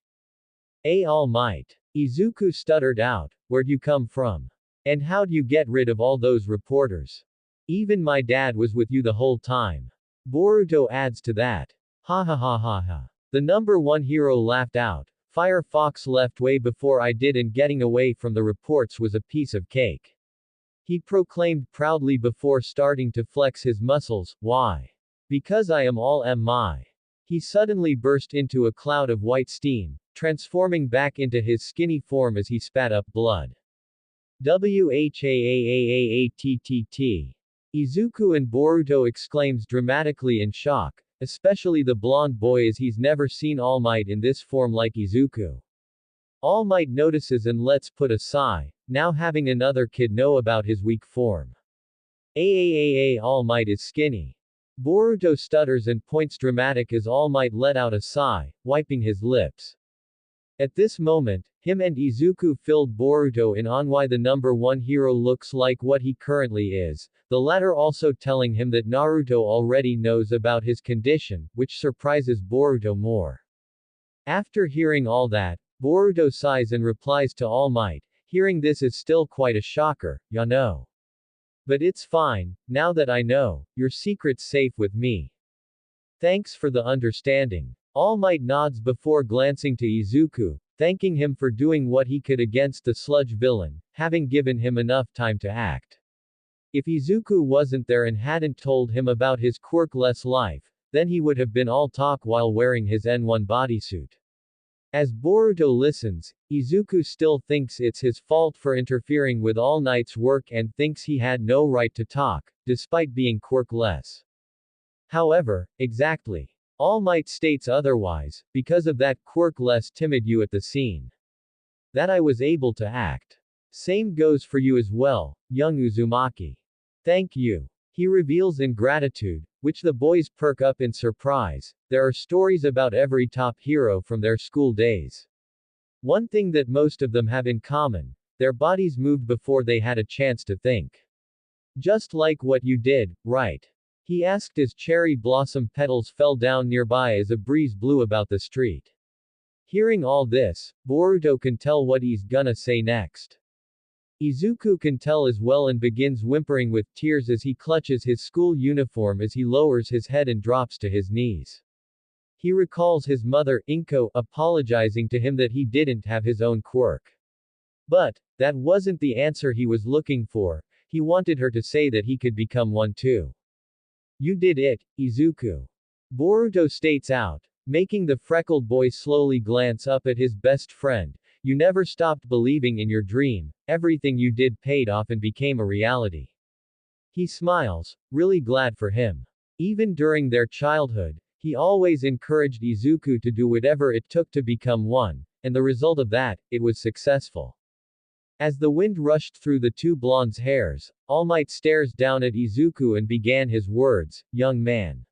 All Might. Izuku stuttered out, where'd you come from? And how'd you get rid of all those reporters? Even my dad was with you the whole time. Boruto adds to that. Ha ha ha ha ha. The number one hero laughed out. Firefox left way before I did, and getting away from the reports was a piece of cake. He proclaimed proudly before starting to flex his muscles. Why? Because I am all MI. He suddenly burst into a cloud of white steam, transforming back into his skinny form as he spat up blood. WHAAAAATTT. Izuku and Boruto exclaims dramatically in shock, especially the blonde boy, as he's never seen All Might in this form like Izuku. All Might notices and lets put a sigh, now having another kid know about his weak form. All Might is skinny. Boruto stutters and points dramatic as All Might let out a sigh, wiping his lips. At this moment, him and Izuku filled Boruto in on why the number one hero looks like what he currently is, the latter also telling him that Naruto already knows about his condition, which surprises Boruto more. After hearing all that, Boruto sighs and replies to All Might, hearing this is still quite a shocker, ya know. But it's fine, now that I know, your secret's safe with me. Thanks for the understanding. All Might nods before glancing to Izuku, thanking him for doing what he could against the sludge villain, having given him enough time to act. If Izuku wasn't there and hadn't told him about his quirkless life, then he would have been all talk while wearing his N1 bodysuit. As Boruto listens, Izuku still thinks it's his fault for interfering with All Might's work and thinks he had no right to talk, despite being quirkless. However, exactly. All Might states otherwise, because of that quirkless timid you at the scene. That I was able to act. Same goes for you as well, young Uzumaki. Thank you. He reveals in gratitude, which the boys perk up in surprise. There are stories about every top hero from their school days. One thing that most of them have in common, their bodies moved before they had a chance to think. Just like what you did, right? He asked as cherry blossom petals fell down nearby as a breeze blew about the street. Hearing all this, Boruto can tell what he's gonna say next. Izuku can tell as well and begins whimpering with tears as he clutches his school uniform as he lowers his head and drops to his knees. He recalls his mother, Inko, apologizing to him that he didn't have his own quirk. But, that wasn't the answer he was looking for, he wanted her to say that he could become one too. You did it, Izuku. Boruto states out, making the freckled boy slowly glance up at his best friend. You never stopped believing in your dream, everything you did paid off and became a reality. He smiles, really glad for him. Even during their childhood, he always encouraged Izuku to do whatever it took to become one, and the result of that, it was successful. As the wind rushed through the two blondes' hairs, All Might stares down at Izuku and began his words, young man.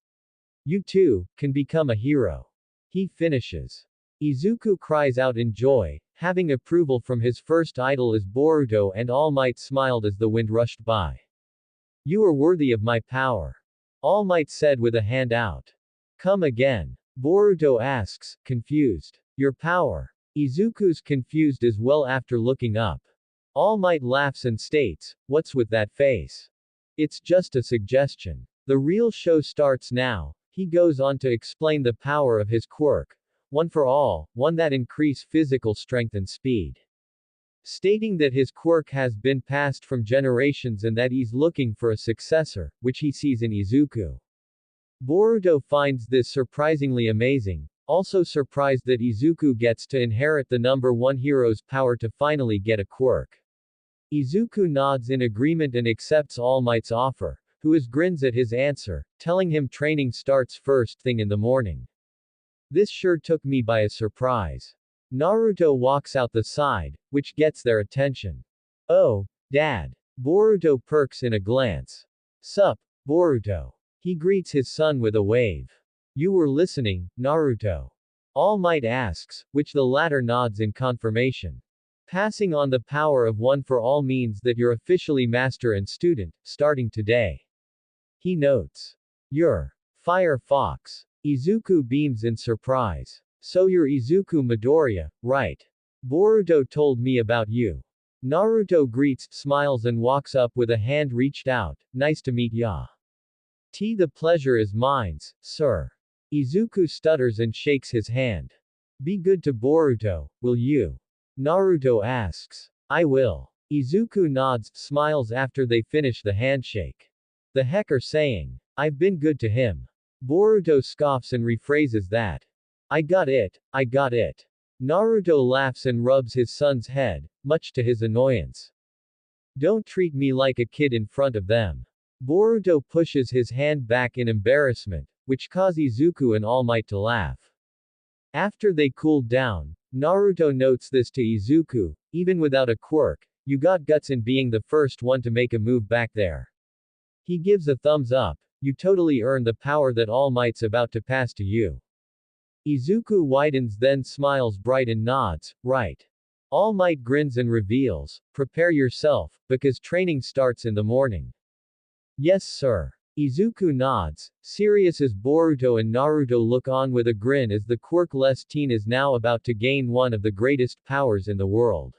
You too, can become a hero. He finishes. Izuku cries out in joy, having approval from his first idol as Boruto, and All Might smiled as the wind rushed by. You are worthy of my power. All Might said with a hand out. Come again. Boruto asks, confused. Your power. Izuku's confused as well after looking up. All Might laughs and states, what's with that face? It's just a suggestion. The real show starts now. He goes on to explain the power of his quirk. One for all, one that increase physical strength and speed. Stating that his quirk has been passed from generations and that he's looking for a successor, which he sees in Izuku. Boruto finds this surprisingly amazing, also surprised that Izuku gets to inherit the number one hero's power to finally get a quirk. Izuku nods in agreement and accepts All Might's offer, who grins at his answer, telling him training starts first thing in the morning. This sure took me by a surprise. Naruto walks out the side, which gets their attention. Oh, Dad. Boruto perks in a glance. Sup, Boruto. He greets his son with a wave. You were listening, Naruto. All Might asks, which the latter nods in confirmation. Passing on the power of one for all means that you're officially master and student, starting today. He notes. You're Firefox. Izuku beams in surprise. So you're Izuku Midoriya, right? Boruto told me about you. Naruto greets, smiles and walks up with a hand reached out. Nice to meet ya. The pleasure is mine, sir. Izuku stutters and shakes his hand. Be good to Boruto, will you? Naruto asks. I will. Izuku nods, smiles after they finish the handshake. The heck are saying? I've been good to him. Boruto scoffs and rephrases that. I got it, I got it. Naruto laughs and rubs his son's head, much to his annoyance. Don't treat me like a kid in front of them. Boruto pushes his hand back in embarrassment, which causes Izuku and All Might to laugh. After they cooled down, Naruto notes this to Izuku, even without a quirk, you got guts in being the first one to make a move back there. He gives a thumbs up, you totally earned the power that All Might's about to pass to you. Izuku widens, then smiles bright and nods, right. All Might grins and reveals, prepare yourself, because training starts in the morning. Yes sir. Izuku nods, serious as Boruto and Naruto look on with a grin as the quirk-less teen is now about to gain one of the greatest powers in the world.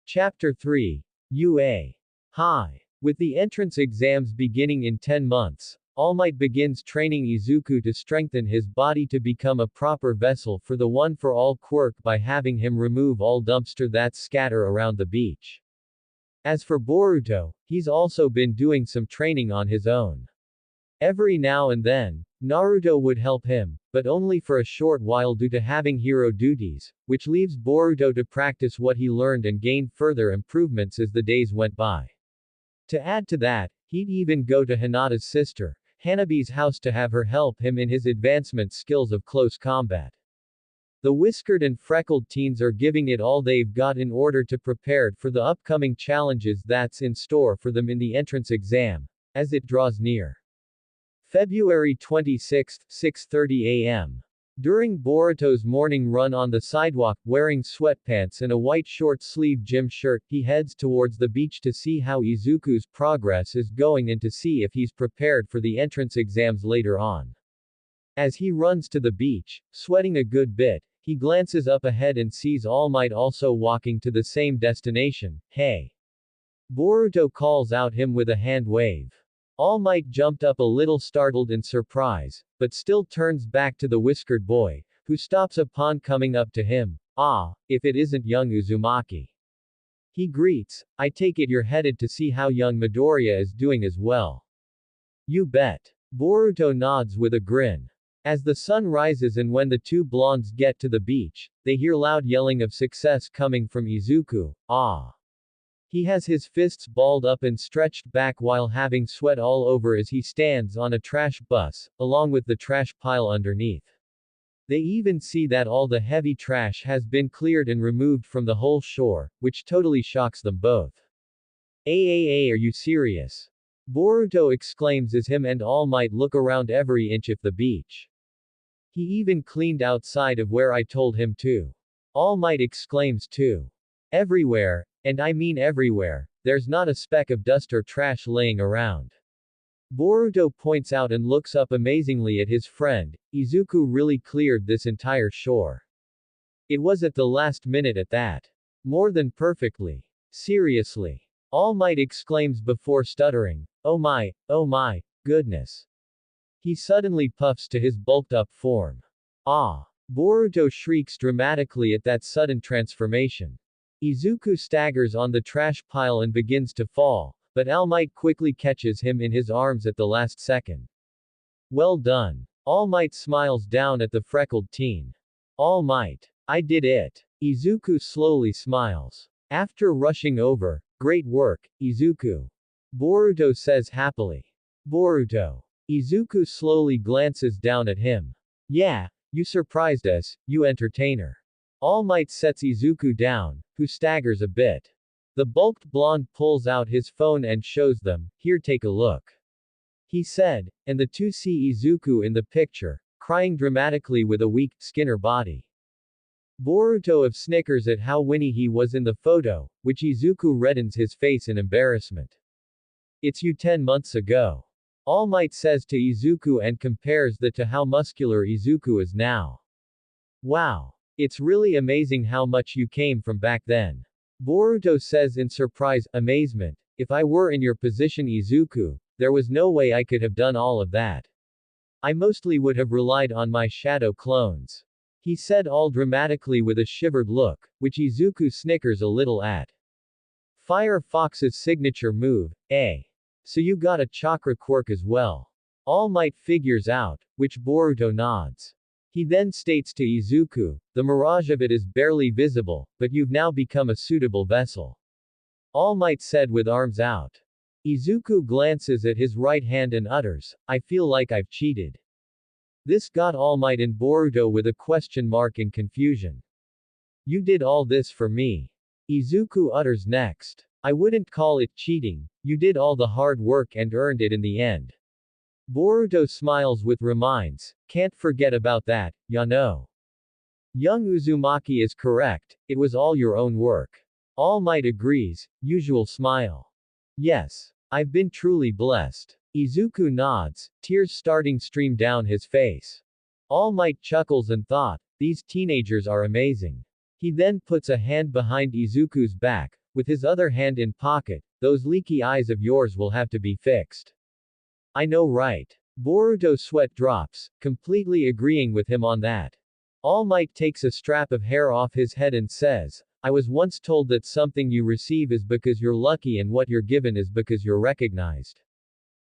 Chapter 3. UA. Hi. With the entrance exams beginning in 10 months, All Might begins training Izuku to strengthen his body to become a proper vessel for the one-for-all quirk by having him remove all dumpster that scatter around the beach. As for Boruto, he's also been doing some training on his own. Every now and then, Naruto would help him, but only for a short while due to having hero duties, which leaves Boruto to practice what he learned and gain further improvements as the days went by. To add to that, he'd even go to Hinata's sister, Hanabi's house to have her help him in his advancement skills of close combat. The whiskered and freckled teens are giving it all they've got in order to prepare for the upcoming challenges that's in store for them in the entrance exam, as it draws near. February 26, 6:30 a.m. During Boruto's morning run on the sidewalk, wearing sweatpants and a white short-sleeved gym shirt, he heads towards the beach to see how Izuku's progress is going and to see if he's prepared for the entrance exams later on. As he runs to the beach, sweating a good bit, he glances up ahead and sees All Might also walking to the same destination. Hey! Boruto calls out him with a hand wave. All Might jumped up a little startled in surprise, but still turns back to the whiskered boy, who stops upon coming up to him. Ah, if it isn't young Uzumaki. He greets, I take it you're headed to see how young Midoriya is doing as well. You bet. Boruto nods with a grin. As the sun rises and when the two blondes get to the beach, they hear loud yelling of success coming from Izuku. Ah. He has his fists balled up and stretched back while having sweat all over as he stands on a trash bus, along with the trash pile underneath. They even see that all the heavy trash has been cleared and removed from the whole shore, which totally shocks them both. Are you serious? Boruto exclaims as him and All Might look around every inch of the beach. He even cleaned outside of where I told him to. All Might exclaims too. Everywhere, and I mean everywhere, there's not a speck of dust or trash laying around. Boruto points out and looks up amazingly at his friend. Izuku really cleared this entire shore. It was at the last minute at that. More than perfectly. Seriously. All Might exclaims before stuttering, oh my goodness. He suddenly puffs to his bulked-up form. Ah! Boruto shrieks dramatically at that sudden transformation. Izuku staggers on the trash pile and begins to fall, but All Might quickly catches him in his arms at the last second. Well done. All Might smiles down at the freckled teen. All Might. I did it. Izuku slowly smiles. After rushing over, great work, Izuku. Boruto says happily. Boruto. Izuku slowly glances down at him. Yeah, you surprised us, you entertainer. All Might sets Izuku down, who staggers a bit. The bulked blonde pulls out his phone and shows them, here take a look. He said, and the two see Izuku in the picture, crying dramatically with a weak, skinner body. Boruto snickers at how winny he was in the photo, which Izuku reddens his face in embarrassment. It's you 10 months ago. All Might says to Izuku and compares that to how muscular Izuku is now. Wow. It's really amazing how much you came from back then. Boruto says in surprise, amazement, if I were in your position Izuku, there was no way I could have done all of that. I mostly would have relied on my shadow clones. He said all dramatically with a shivered look, which Izuku snickers a little at. Firefox's signature move, eh? So you got a chakra quirk as well. All Might figures out, which Boruto nods. He then states to Izuku, the mirage of it is barely visible, but you've now become a suitable vessel. All Might said with arms out. Izuku glances at his right hand and utters, I feel like I've cheated. This got All Might and Boruto with a question mark in confusion. You did all this for me. Izuku utters next. I wouldn't call it cheating, you did all the hard work and earned it in the end. Boruto smiles with reminds, can't forget about that, ya know. Young Uzumaki is correct, it was all your own work. All Might agrees, usual smile. Yes. I've been truly blessed. Izuku nods, tears starting stream down his face. All Might chuckles and thought, these teenagers are amazing. He then puts a hand behind Izuku's back, with his other hand in pocket, those leaky eyes of yours will have to be fixed. I know right. Boruto's sweat drops, completely agreeing with him on that. All Might takes a strap of hair off his head and says, I was once told that something you receive is because you're lucky and what you're given is because you're recognized.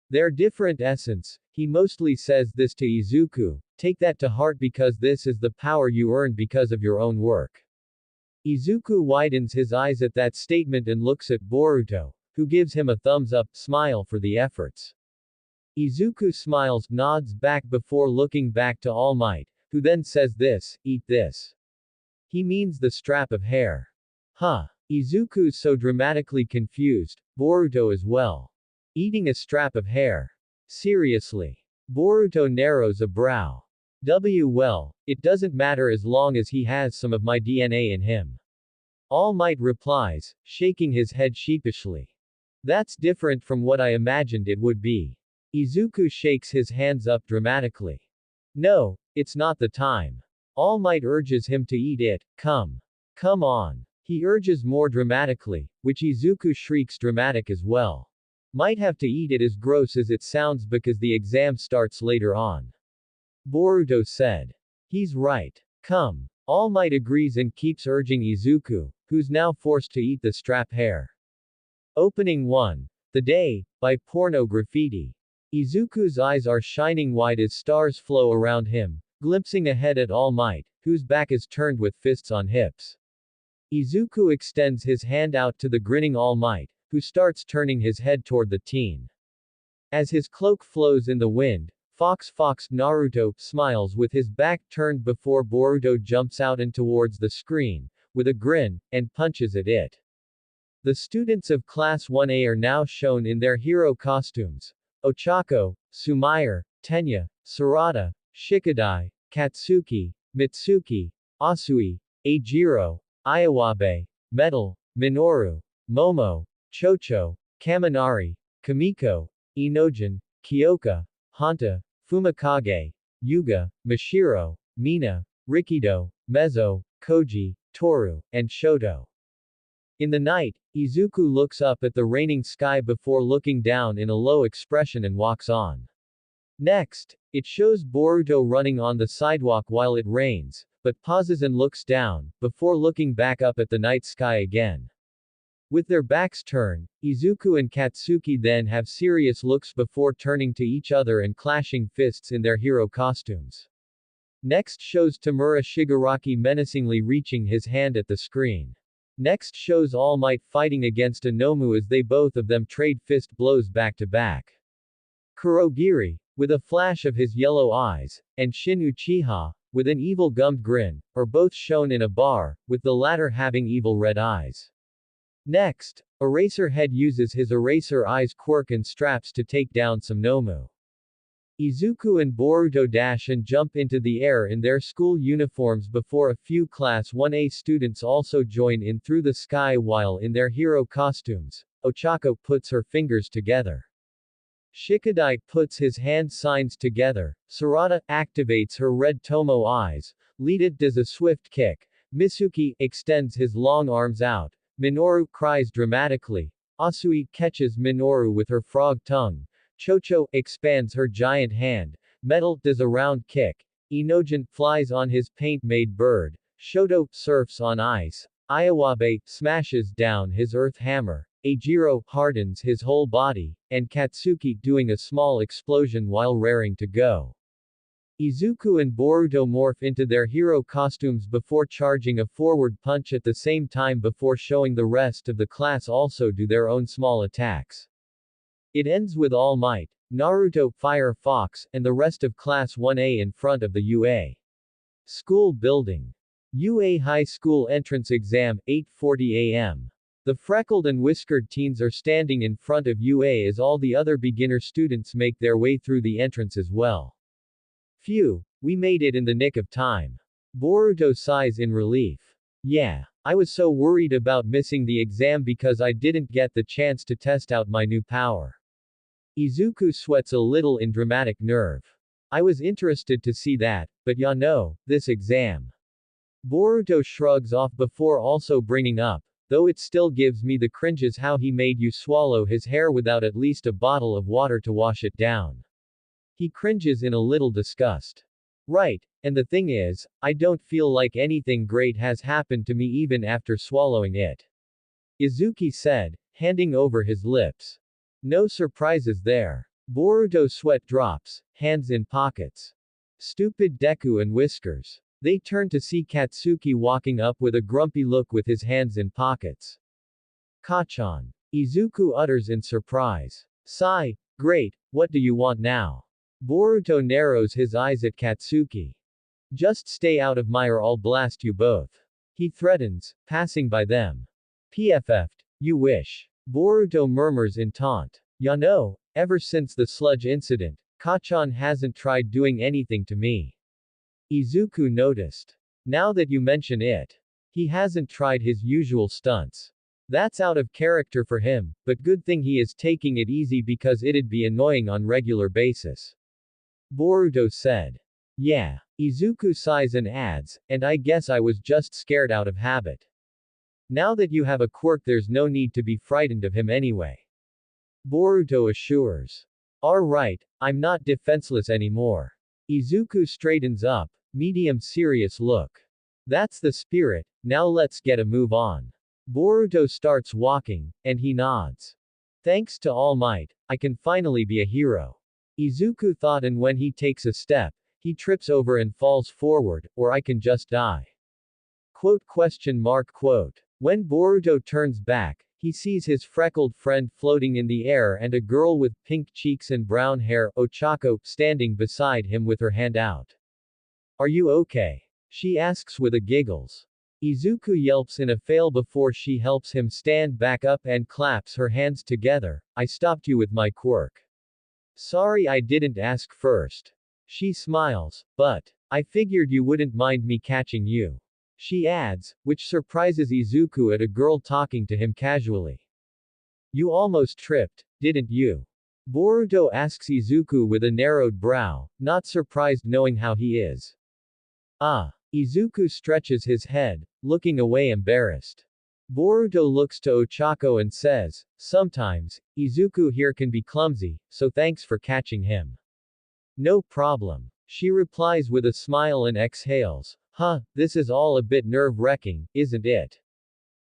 They're different essence, he mostly says this to Izuku, take that to heart because this is the power you earned because of your own work. Izuku widens his eyes at that statement and looks at Boruto, who gives him a thumbs up smile for the efforts. Izuku smiles, nods back before looking back to All Might, who then says this, eat this. He means the strap of hair. Huh. Izuku's so dramatically confused, Boruto as well. Eating a strap of hair. Seriously. Boruto narrows a brow. Well, it doesn't matter as long as he has some of my DNA in him. All Might replies, shaking his head sheepishly. That's different from what I imagined it would be. Izuku shakes his hands up dramatically. No, it's not the time. All Might urges him to eat it, come. Come on. He urges more dramatically, which Izuku shrieks dramatic as well. Might have to eat it as gross as it sounds because the exam starts later on. Boruto said. He's right. Come. All Might agrees and keeps urging Izuku, who's now forced to eat the strap hair. Opening 1. The Day, by Porno Graffiti. Izuku's eyes are shining wide as stars flow around him, glimpsing ahead at All Might, whose back is turned with fists on hips. Izuku extends his hand out to the grinning All Might, who starts turning his head toward the teen. As his cloak flows in the wind, Fox Naruto smiles with his back turned before Boruto jumps out and towards the screen, with a grin, and punches at it. The students of Class 1A are now shown in their hero costumes. Ochako, Sumair, Tenya, Sarada, Shikadai, Katsuki, Mitsuki, Asui, Eijiro, Ayawabe, Metal, Minoru, Momo, Chocho, Kaminari, Kamiko, Inojin, Kyoka, Hanta, Fumikage, Yuga, Mashiro, Mina, Rikido, Mezzo, Koji, Toru, and Shoto. In the night, Izuku looks up at the raining sky before looking down in a low expression and walks on. Next, it shows Boruto running on the sidewalk while it rains, but pauses and looks down, before looking back up at the night sky again. With their backs turned, Izuku and Katsuki then have serious looks before turning to each other and clashing fists in their hero costumes. Next shows Tamura Shigaraki menacingly reaching his hand at the screen. Next shows All Might fighting against Anomu as they both of them trade fist blows back to back. Kurogiri, with a flash of his yellow eyes, and Shin Uchiha, with an evil gummed grin, are both shown in a bar, with the latter having evil red eyes. Next, Eraserhead uses his Eraser Eyes quirk and straps to take down some Nomu. Izuku and Boruto dash and jump into the air in their school uniforms before a few Class 1A students also join in through the sky while in their hero costumes. Ochako puts her fingers together. Shikadai puts his hand signs together. Sarada activates her red Tomo eyes. Lita does a swift kick. Mitsuki extends his long arms out. Minoru cries dramatically. Asui catches Minoru with her frog tongue. Chocho expands her giant hand. Metal does a round kick. Inojin flies on his paint-made bird. Shoto surfs on ice. Iwabe smashes down his earth hammer. Eijiro hardens his whole body, and Katsuki doing a small explosion while raring to go. Izuku and Boruto morph into their hero costumes before charging a forward punch at the same time before showing the rest of the class also do their own small attacks. It ends with All Might, Naruto, Firefox, and the rest of Class 1A in front of the UA school building. UA High School entrance exam, 8:40 a.m. The freckled and whiskered teens are standing in front of UA as all the other beginner students make their way through the entrance as well. Phew, we made it in the nick of time. Boruto sighs in relief. Yeah, I was so worried about missing the exam because I didn't get the chance to test out my new power. Izuku sweats a little in dramatic nerve. I was interested to see that, but ya know, this exam. Boruto shrugs off before also bringing up, though it still gives me the cringes how he made you swallow his hair without at least a bottle of water to wash it down. He cringes in a little disgust. Right, and the thing is, I don't feel like anything great has happened to me even after swallowing it. Izuki said, handing over his lips. No surprises there. Boruto sweat drops, hands in pockets. Stupid Deku and Whiskers. They turn to see Katsuki walking up with a grumpy look with his hands in pockets. Kachan. Izuku utters in surprise. Sigh, great, what do you want now? Boruto narrows his eyes at Katsuki. Just stay out of my or I'll blast you both. He threatens, passing by them. PFF'd, you wish. Boruto murmurs in taunt. Ya know, ever since the sludge incident, Kachan hasn't tried doing anything to me. Izuku noticed. Now that you mention it. He hasn't tried his usual stunts. That's out of character for him, but good thing he is taking it easy because it'd be annoying on regular basis. Boruto said. Yeah. Izuku sighs and adds, and I guess I was just scared out of habit. Now that you have a quirk there's no need to be frightened of him anyway. Boruto assures. Alright, I'm not defenseless anymore. Izuku straightens up, medium serious look. That's the spirit, now let's get a move on. Boruto starts walking, and he nods. Thanks to All Might, I can finally be a hero. Izuku thought, and when he takes a step, he trips over and falls forward, or I can just die. Quote. When Boruto turns back, he sees his freckled friend floating in the air and a girl with pink cheeks and brown hair, Ochako, standing beside him with her hand out. Are you okay? She asks with a giggles. Izuku yelps in a fail before she helps him stand back up and claps her hands together. I stopped you with my quirk. Sorry I didn't ask first. She smiles, but I figured you wouldn't mind me catching you. She adds, which surprises Izuku at a girl talking to him casually. You almost tripped, didn't you? Boruto asks Izuku with a narrowed brow, not surprised knowing how he is. Izuku stretches his head, looking away embarrassed. Boruto looks to Ochako and says, sometimes, Izuku here can be clumsy, so thanks for catching him. No problem. She replies with a smile and exhales. This is all a bit nerve-wracking, isn't it?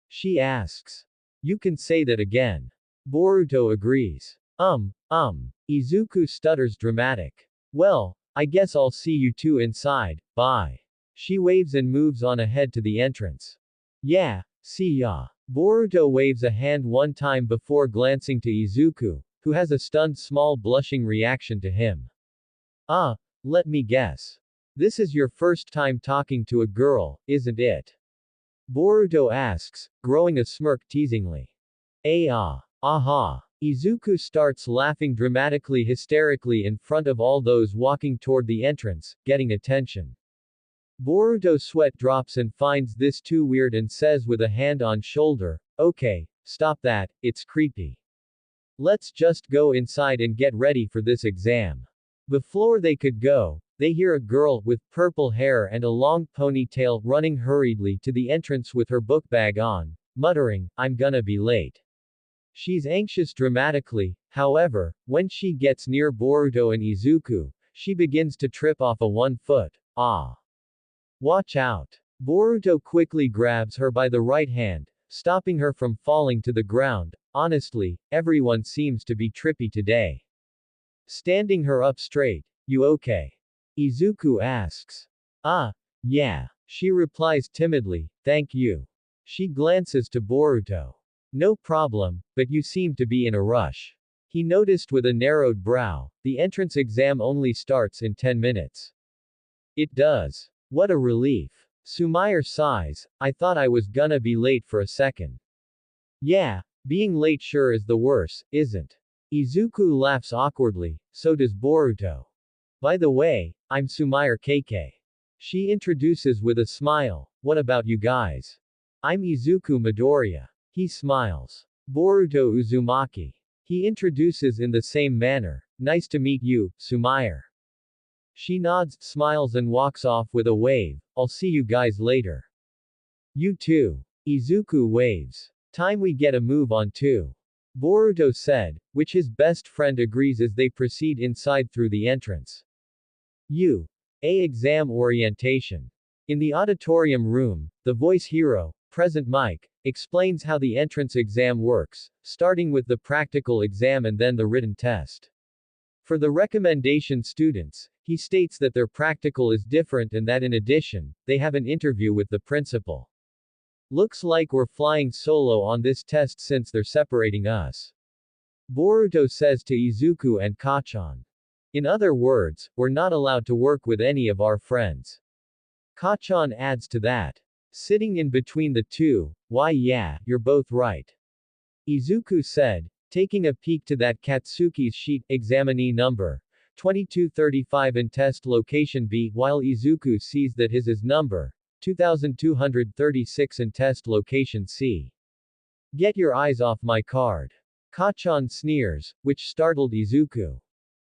She asks. You can say that again. Boruto agrees. Izuku stutters dramatic. Well, I guess I'll see you two inside, bye. She waves and moves on ahead to the entrance. Yeah, see ya. Boruto waves a hand one time before glancing to Izuku, who has a stunned small blushing reaction to him. Let me guess. This is your first time talking to a girl, isn't it? Boruto asks, growing a smirk teasingly. Aha. Izuku starts laughing dramatically hysterically in front of all those walking toward the entrance, getting attention. Boruto sweat drops and finds this too weird and says with a hand on shoulder, okay, stop that, it's creepy. Let's just go inside and get ready for this exam. Before they could go, they hear a girl with purple hair and a long ponytail running hurriedly to the entrance with her book bag on, muttering, I'm gonna be late. She's anxious dramatically, however, when she gets near Boruto and Izuku, She begins to trip off a 1 foot. Ah. Watch out. Boruto quickly grabs her by the right hand, stopping her from falling to the ground. Honestly, everyone seems to be trippy today. Standing her up straight. You okay? Izuku asks. Ah, yeah. She replies timidly, thank you. She glances to Boruto. No problem, but you seem to be in a rush. He noticed with a narrowed brow, the entrance exam only starts in 10 minutes. It does. What a relief. Sumire sighs, I thought I was gonna be late for a second. Yeah, being late sure is the worst, isn't? Izuku laughs awkwardly, so does Boruto. By the way, I'm Sumire KK. She introduces with a smile, what about you guys? I'm Izuku Midoriya. He smiles. Boruto Uzumaki. He introduces in the same manner, nice to meet you, Sumire. She nods, smiles and walks off with a wave, I'll see you guys later. You too. Izuku waves. Time we get a move on too. Boruto said, which his best friend agrees as they proceed inside through the entrance. Exam orientation. In the auditorium room, the voice hero, present Mike, explains how the entrance exam works, starting with the practical exam and then the written test. For the recommendation students, he states that their practical is different and that in addition, they have an interview with the principal. Looks like we're flying solo on this test since they're separating us. Boruto says to Izuku and Kacchan. In other words, we're not allowed to work with any of our friends. Kacchan adds to that. Sitting in between the two, why yeah, you're both right. Izuku said, taking a peek to that Katsuki's sheet, examinee number 2235 and test location B, while Izuku sees that his is number 2236 and test location C. Get your eyes off my card. Kacchan sneers, which startled Izuku.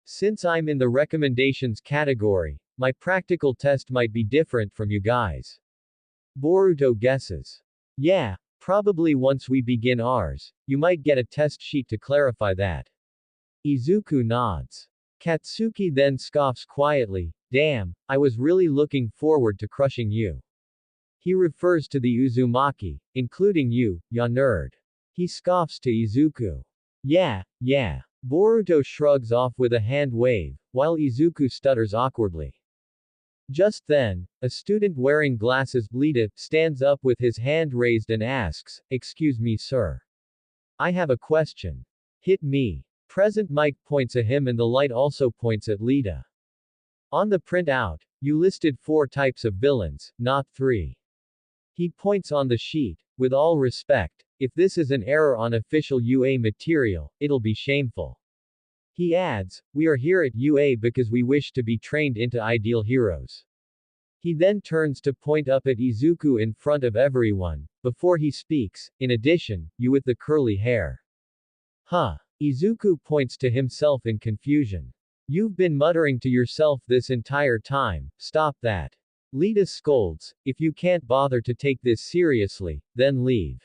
Since I'm in the recommendations category, my practical test might be different from you guys. Boruto guesses. Yeah, probably once we begin ours, you might get a test sheet to clarify that. Izuku nods. Katsuki then scoffs quietly, damn, I was really looking forward to crushing you. He refers to the Uzumaki, including you, ya nerd. He scoffs to Izuku. Yeah. Boruto shrugs off with a hand wave, while Izuku stutters awkwardly. Just then, a student wearing glasses, Lita, stands up with his hand raised and asks, excuse me sir. I have a question. Hit me. Present Mike points at him and the light also points at Lita. On the printout, you listed 4 types of villains, not 3. He points on the sheet, with all respect, if this is an error on official UA material, it'll be shameful. He adds, we are here at UA because we wish to be trained into ideal heroes. He then turns to point up at Izuku in front of everyone, before he speaks, in addition, you with the curly hair. Huh. Izuku points to himself in confusion. You've been muttering to yourself this entire time, stop that. Lita scolds, if you can't bother to take this seriously, then leave.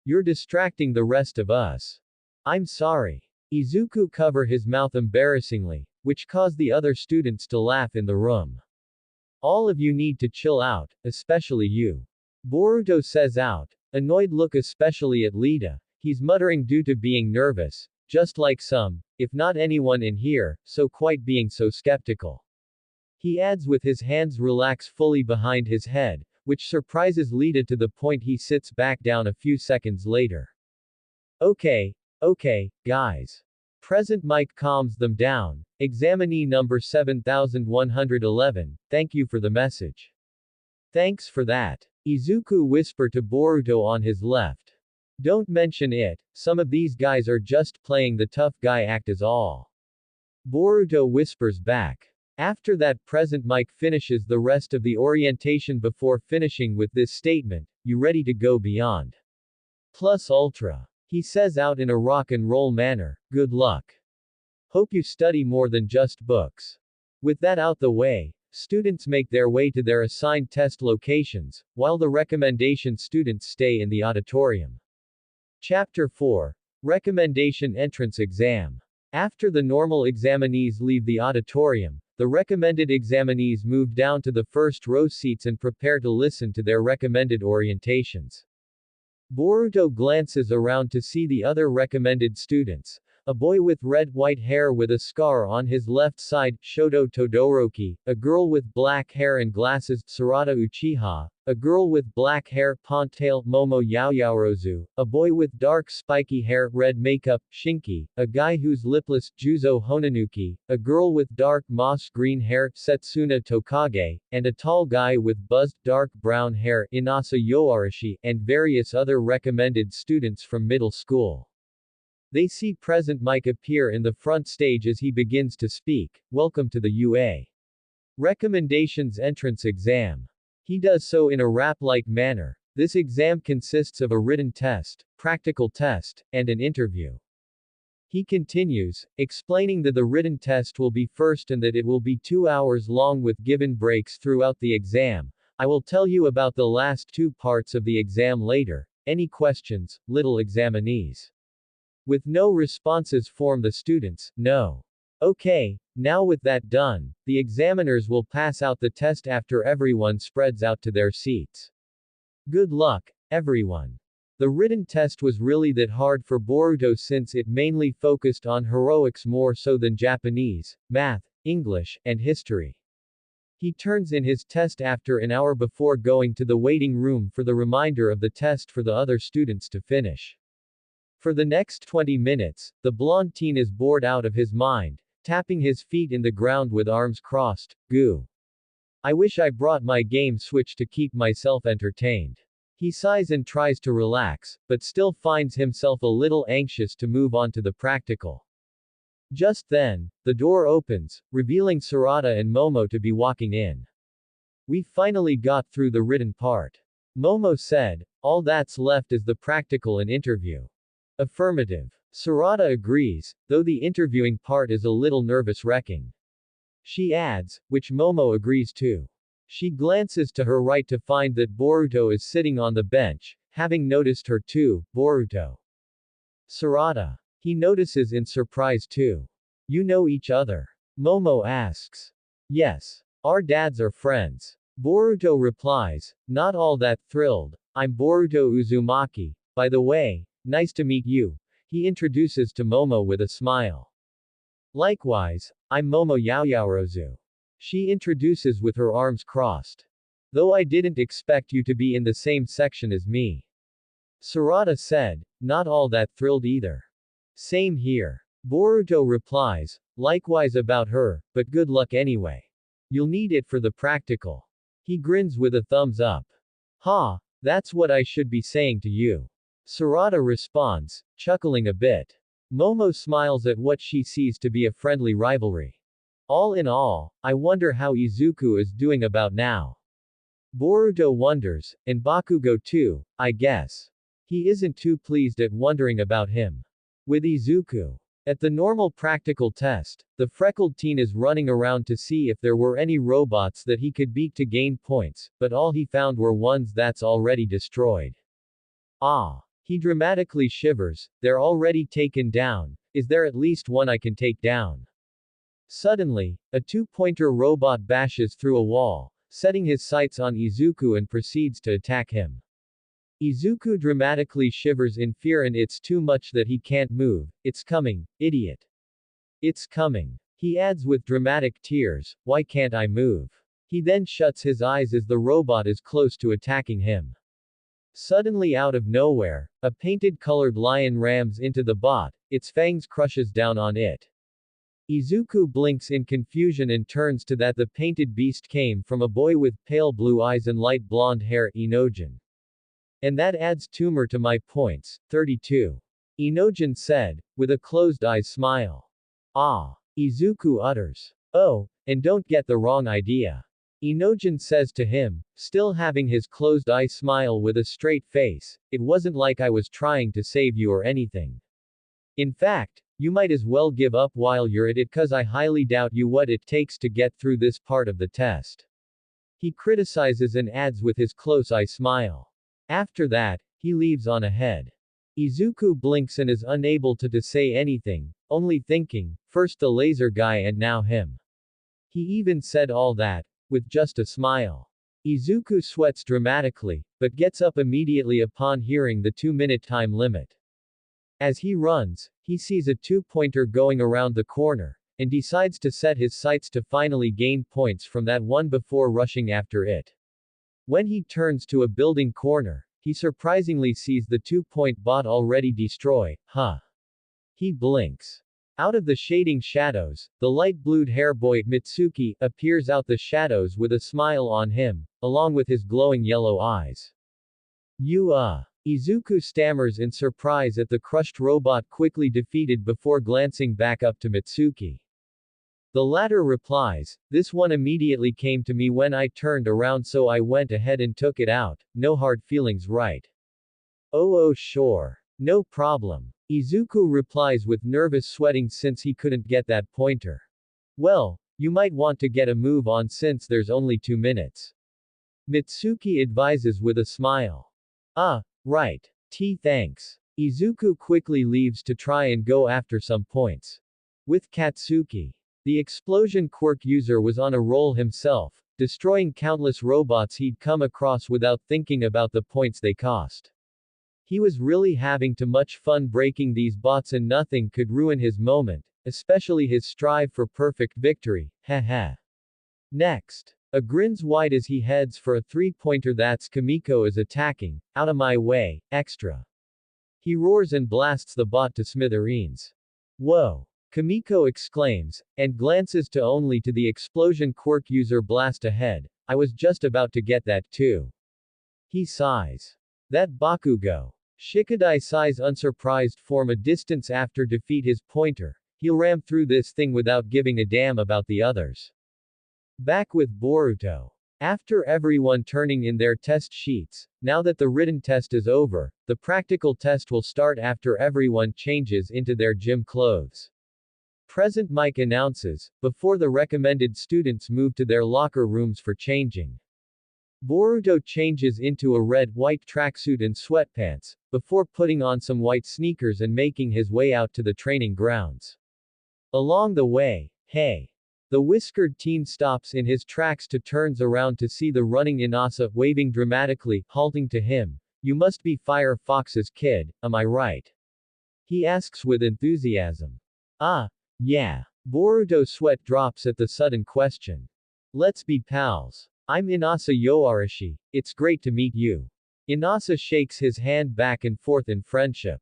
You're distracting the rest of us. I'm sorry. Izuku cover his mouth embarrassingly, which caused the other students to laugh in the room. All of you need to chill out, especially you. Boruto says out, annoyed look especially at Lita, he's muttering due to being nervous, just like some, if not anyone in here, so quite being so skeptical. He adds with his hands relax fully behind his head, which surprises Lita to the point he sits back down a few seconds later. Okay, guys. Present Mike calms them down. Examinee number 7111, thank you for the message. Thanks for that. Izuku whisper to Boruto on his left. Don't mention it, some of these guys are just playing the tough guy act is all. Boruto whispers back. After that Present Mike finishes the rest of the orientation before finishing with this statement, you ready to go beyond. Plus ultra. He says out in a rock and roll manner, good luck. Hope you study more than just books. With that out the way, students make their way to their assigned test locations, while the recommendation students stay in the auditorium. Chapter 4. Recommendation Entrance Exam. After the normal examinees leave the auditorium, The recommended examinees move down to the first row seats and prepare to listen to their recommended orientations. Boruto glances around to see the other recommended students. A boy with red-white hair with a scar on his left side, Shoto Todoroki, a girl with black hair and glasses, Sarada Uchiha, a girl with black hair, Pontail, Momo Yaoyaorozu, a boy with dark spiky hair, red makeup, Shinki, a guy who's lipless, Juzo Honanuki, a girl with dark moss green hair, Setsuna Tokage, and a tall guy with buzzed, dark brown hair, Inasa Yoarashi, and various other recommended students from middle school. They see President Mike appear in the front stage as he begins to speak. Welcome to the UA Recommendations Entrance Exam. He does so in a rap-like manner. This exam consists of a written test, practical test, and an interview. He continues, explaining that the written test will be first and that it will be 2 hours long with given breaks throughout the exam. I will tell you about the last 2 parts of the exam later. Any questions, little examinees? With no responses from the students, no. Okay, now with that done, the examiners will pass out the test after everyone spreads out to their seats. Good luck, everyone. The written test was really that hard for Boruto since it mainly focused on heroics more so than Japanese, math, English, and history. He turns in his test after an hour before going to the waiting room for the reminder of the test for the other students to finish. For the next 20 minutes, the blonde teen is bored out of his mind, tapping his feet in the ground with arms crossed. Goo. I wish I brought my game Switch to keep myself entertained. He sighs and tries to relax, but still finds himself a little anxious to move on to the practical. Just then, the door opens, revealing Sarada and Momo to be walking in. We finally got through the written part. Momo said, all that's left is the practical and interview. Affirmative. Sarada agrees, though the interviewing part is a little nervous-wrecking. She adds, which Momo agrees to. She glances to her right to find that Boruto is sitting on the bench, having noticed her too. Boruto. Sarada. He notices in surprise too. You know each other? Momo asks. Yes. Our dads are friends. Boruto replies, not all that thrilled. I'm Boruto Uzumaki. By the way, nice to meet you, he introduces to Momo with a smile. Likewise, I'm Momo Yaoyaorozu. She introduces with her arms crossed. Though I didn't expect you to be in the same section as me. Sarada said, not all that thrilled either. Same here. Boruto replies, likewise about her, but good luck anyway. You'll need it for the practical. He grins with a thumbs up. Ha, that's what I should be saying to you. Sarada responds, chuckling a bit. Momo smiles at what she sees to be a friendly rivalry. All in all, I wonder how Izuku is doing about now. Boruto wonders, and Bakugo too, I guess. He isn't too pleased at wondering about him. With Izuku. At the normal practical test, the freckled teen is running around to see if there were any robots that he could beat to gain points, but all he found were ones that's already destroyed. Ah. He dramatically shivers, they're already taken down, is there at least one I can take down? Suddenly, a 2-pointer robot bashes through a wall, setting his sights on Izuku and proceeds to attack him. Izuku dramatically shivers in fear and it's too much that he can't move. It's coming, idiot. It's coming. He adds with dramatic tears, why can't I move? He then shuts his eyes as the robot is close to attacking him. Suddenly out of nowhere, a painted colored lion rams into the bot, its fangs crushes down on it. Izuku blinks in confusion and turns to that the painted beast came from a boy with pale blue eyes and light blonde hair, Inojin. And that adds tumor to my points, 32. Inojin said, with a closed-eyes smile. Ah. Izuku utters. Oh, and don't get the wrong idea. Inojin says to him, still having his closed-eye smile with a straight face, it wasn't like I was trying to save you or anything. In fact, you might as well give up while you're at it cause I highly doubt you what it takes to get through this part of the test. He criticizes and adds with his close-eye smile. After that, he leaves on ahead. Izuku blinks and is unable to say anything, only thinking, first the laser guy and now him. He even said all that, with just a smile. Izuku sweats dramatically, but gets up immediately upon hearing the 2-minute time limit. As he runs, he sees a two-pointer going around the corner, and decides to set his sights to finally gain points from that one before rushing after it. When he turns to a building corner, he surprisingly sees the 2-point bot already destroyed. He blinks. Out of the shading shadows, the light-blued hairboy Mitsuki appears out the shadows with a smile on him, along with his glowing yellow eyes. Izuku stammers in surprise at the crushed robot quickly defeated before glancing back up to Mitsuki. The latter replies, "This one immediately came to me when I turned around, so I went ahead and took it out, no hard feelings, right?" "Oh sure. No problem." Izuku replies with nervous sweating since he couldn't get that pointer. "Well, you might want to get a move on since there's only 2 minutes. Mitsuki advises with a smile. Right. Thanks." Izuku quickly leaves to try and go after some points. With Katsuki. The explosion quirk user was on a roll himself, destroying countless robots he'd come across without thinking about the points they cost. He was really having too much fun breaking these bots and nothing could ruin his moment, especially his strive for perfect victory, Next. A grin's wide as he heads for a 3-pointer. That's Kamiko is attacking, "Out of my way, extra." He roars and blasts the bot to smithereens. "Whoa!" Kamiko exclaims, and glances only to the explosion quirk user blast ahead. "I was just about to get that too." He sighs. "That Bakugo." Shikadai sighs unsurprised from a distance after defeat his pointer. He'll ram through this thing without giving a damn about the others. Back with Boruto. After everyone turning in their test sheets, now that the written test is over, the practical test will start after everyone changes into their gym clothes. Present Mike announces, before the recommended students move to their locker rooms for changing. Boruto changes into a red-white tracksuit and sweatpants, before putting on some white sneakers and making his way out to the training grounds. Along the way, the whiskered teen stops in his tracks to turns around to see the running Inasa waving dramatically, halting to him. "You must be Firefox's kid, am I right?" He asks with enthusiasm. Yeah. Boruto's sweat drops at the sudden question. "Let's be pals. I'm Inasa Yoarashi, it's great to meet you." Inasa shakes his hand back and forth in friendship.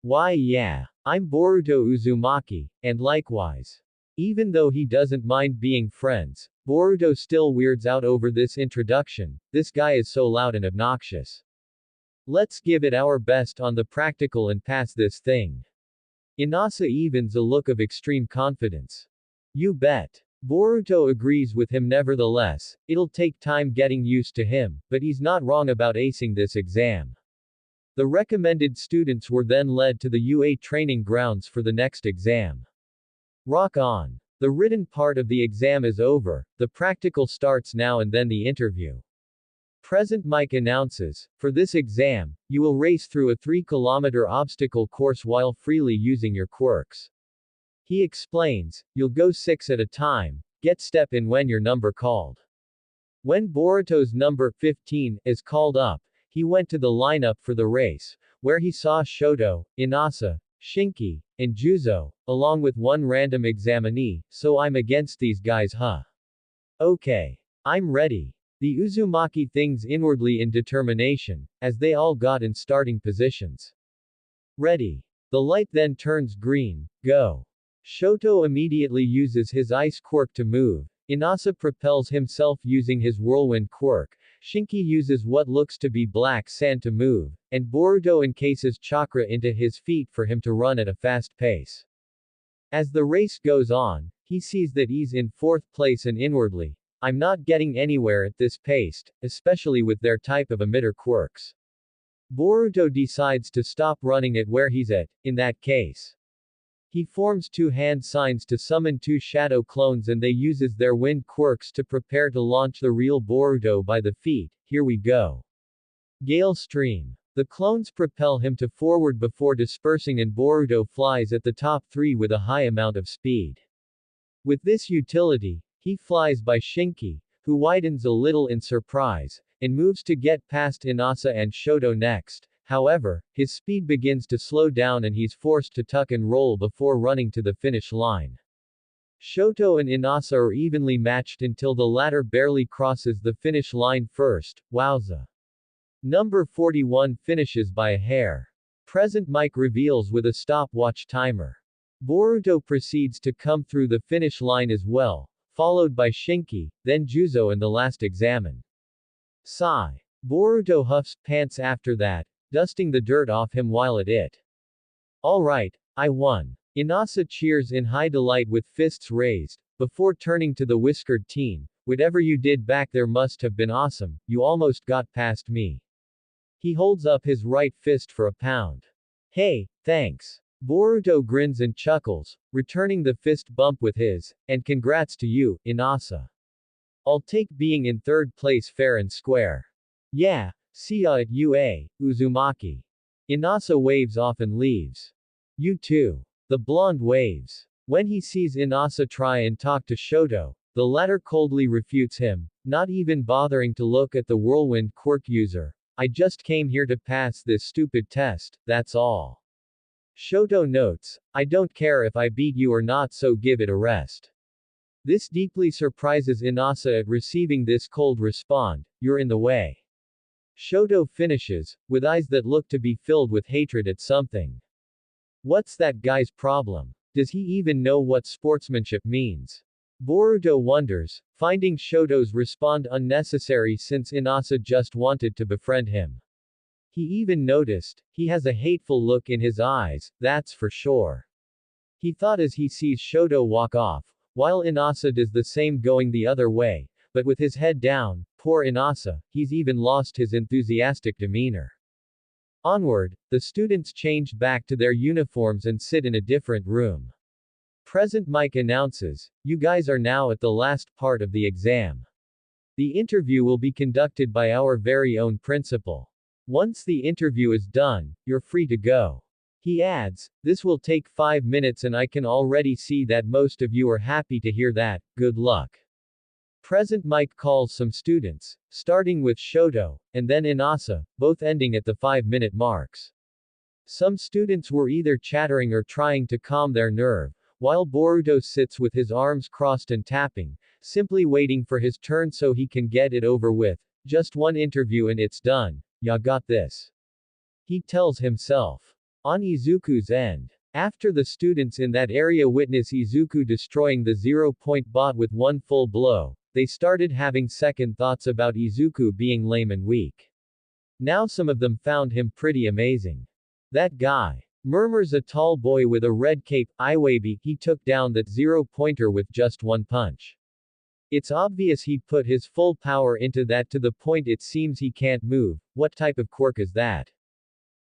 "Why yeah. I'm Boruto Uzumaki, and likewise." Even though he doesn't mind being friends, Boruto still weirds out over this introduction. This guy is so loud and obnoxious. "Let's give it our best on the practical and pass this thing." Inasa evens a look of extreme confidence. "You bet." Boruto agrees with him nevertheless. It'll take time getting used to him, but he's not wrong about acing this exam. The recommended students were then led to the UA training grounds for the next exam. Rock on. The written part of the exam is over, the practical starts now and then the interview. Present Mike announces, for this exam, you will race through a 3-kilometer obstacle course while freely using your quirks. He explains, you'll go 6 at a time, get step in when your number called. When Boruto's number 15 is called up, he went to the lineup for the race, where he saw Shoto, Inasa, Shinki, and Juzo, along with one random examinee, so I'm against these guys Okay. I'm ready. The Uzumaki thinks inwardly in determination, as they all got in starting positions. Ready. The light then turns green, go. Shoto immediately uses his ice quirk to move, Inasa propels himself using his whirlwind quirk, Shinki uses what looks to be black sand to move, and Boruto encases chakra into his feet for him to run at a fast pace. As the race goes on, he sees that he's in 4th place and inwardly, I'm not getting anywhere at this pace, especially with their type of emitter quirks. Boruto decides to stop running at where he's at, in that case. He forms 2 hand signs to summon 2 shadow clones and they uses their wind quirks to prepare to launch the real Boruto by the feet. Here we go. Gale Stream. The clones propel him to forward before dispersing and Boruto flies at the top 3 with a high amount of speed. With this utility, He flies by Shinki, who widens a little in surprise, and moves to get past Inasa and Shoto next. However, his speed begins to slow down and he's forced to tuck and roll before running to the finish line. Shoto and Inasa are evenly matched until the latter barely crosses the finish line first. Wowza. Number 41 finishes by a hair. Present Mike reveals with a stopwatch timer. Boruto proceeds to come through the finish line as well, followed by Shinki, then Juzo and the last examine. Sigh. Boruto huffs pants after that, dusting the dirt off him while at it. Alright, I won. Inasa cheers in high delight with fists raised, before turning to the whiskered teen. Whatever you did back there must have been awesome, you almost got past me. He holds up his right fist for a pound. Hey, thanks. Boruto grins and chuckles, returning the fist bump with his, and congrats to you, Inasa. I'll take being in third place fair and square. Yeah, see ya at UA, Uzumaki. Inasa waves off and leaves. You too. The blonde waves. When he sees Inasa try and talk to Shoto, the latter coldly refutes him, not even bothering to look at the whirlwind quirk user. I just came here to pass this stupid test, that's all. Shoto notes, I don't care if I beat you or not, so give it a rest. This deeply surprises Inasa at receiving this cold response, you're in the way. Shoto finishes, with eyes that look to be filled with hatred at something. What's that guy's problem? Does he even know what sportsmanship means? Boruto wonders, finding Shoto's response unnecessary since Inasa just wanted to befriend him. He even noticed, he has a hateful look in his eyes, that's for sure. He thought as he sees Shoto walk off, while Inasa does the same going the other way, but with his head down, poor Inasa, he's even lost his enthusiastic demeanor. Onward, the students change back to their uniforms and sit in a different room. Present Mike announces, you guys are now at the last part of the exam. The interview will be conducted by our very own principal. Once the interview is done, you're free to go. He adds, this will take 5 minutes and I can already see that most of you are happy to hear that, good luck. Present Mike calls some students, starting with Shoto, and then Inasa, both ending at the 5-minute marks. Some students were either chattering or trying to calm their nerve, while Boruto sits with his arms crossed and tapping, simply waiting for his turn so he can get it over with. Just one interview and it's done, ya got this. He tells himself. On Izuku's end. After the students in that area witness Izuku destroying the 0-point bot with one full blow, they started having second thoughts about Izuku being lame and weak. Now some of them found him pretty amazing. That guy, murmurs a tall boy with a red cape, Iwabi, he took down that 0-pointer with just one punch. It's obvious he put his full power into that to the point it seems he can't move. What type of quirk is that?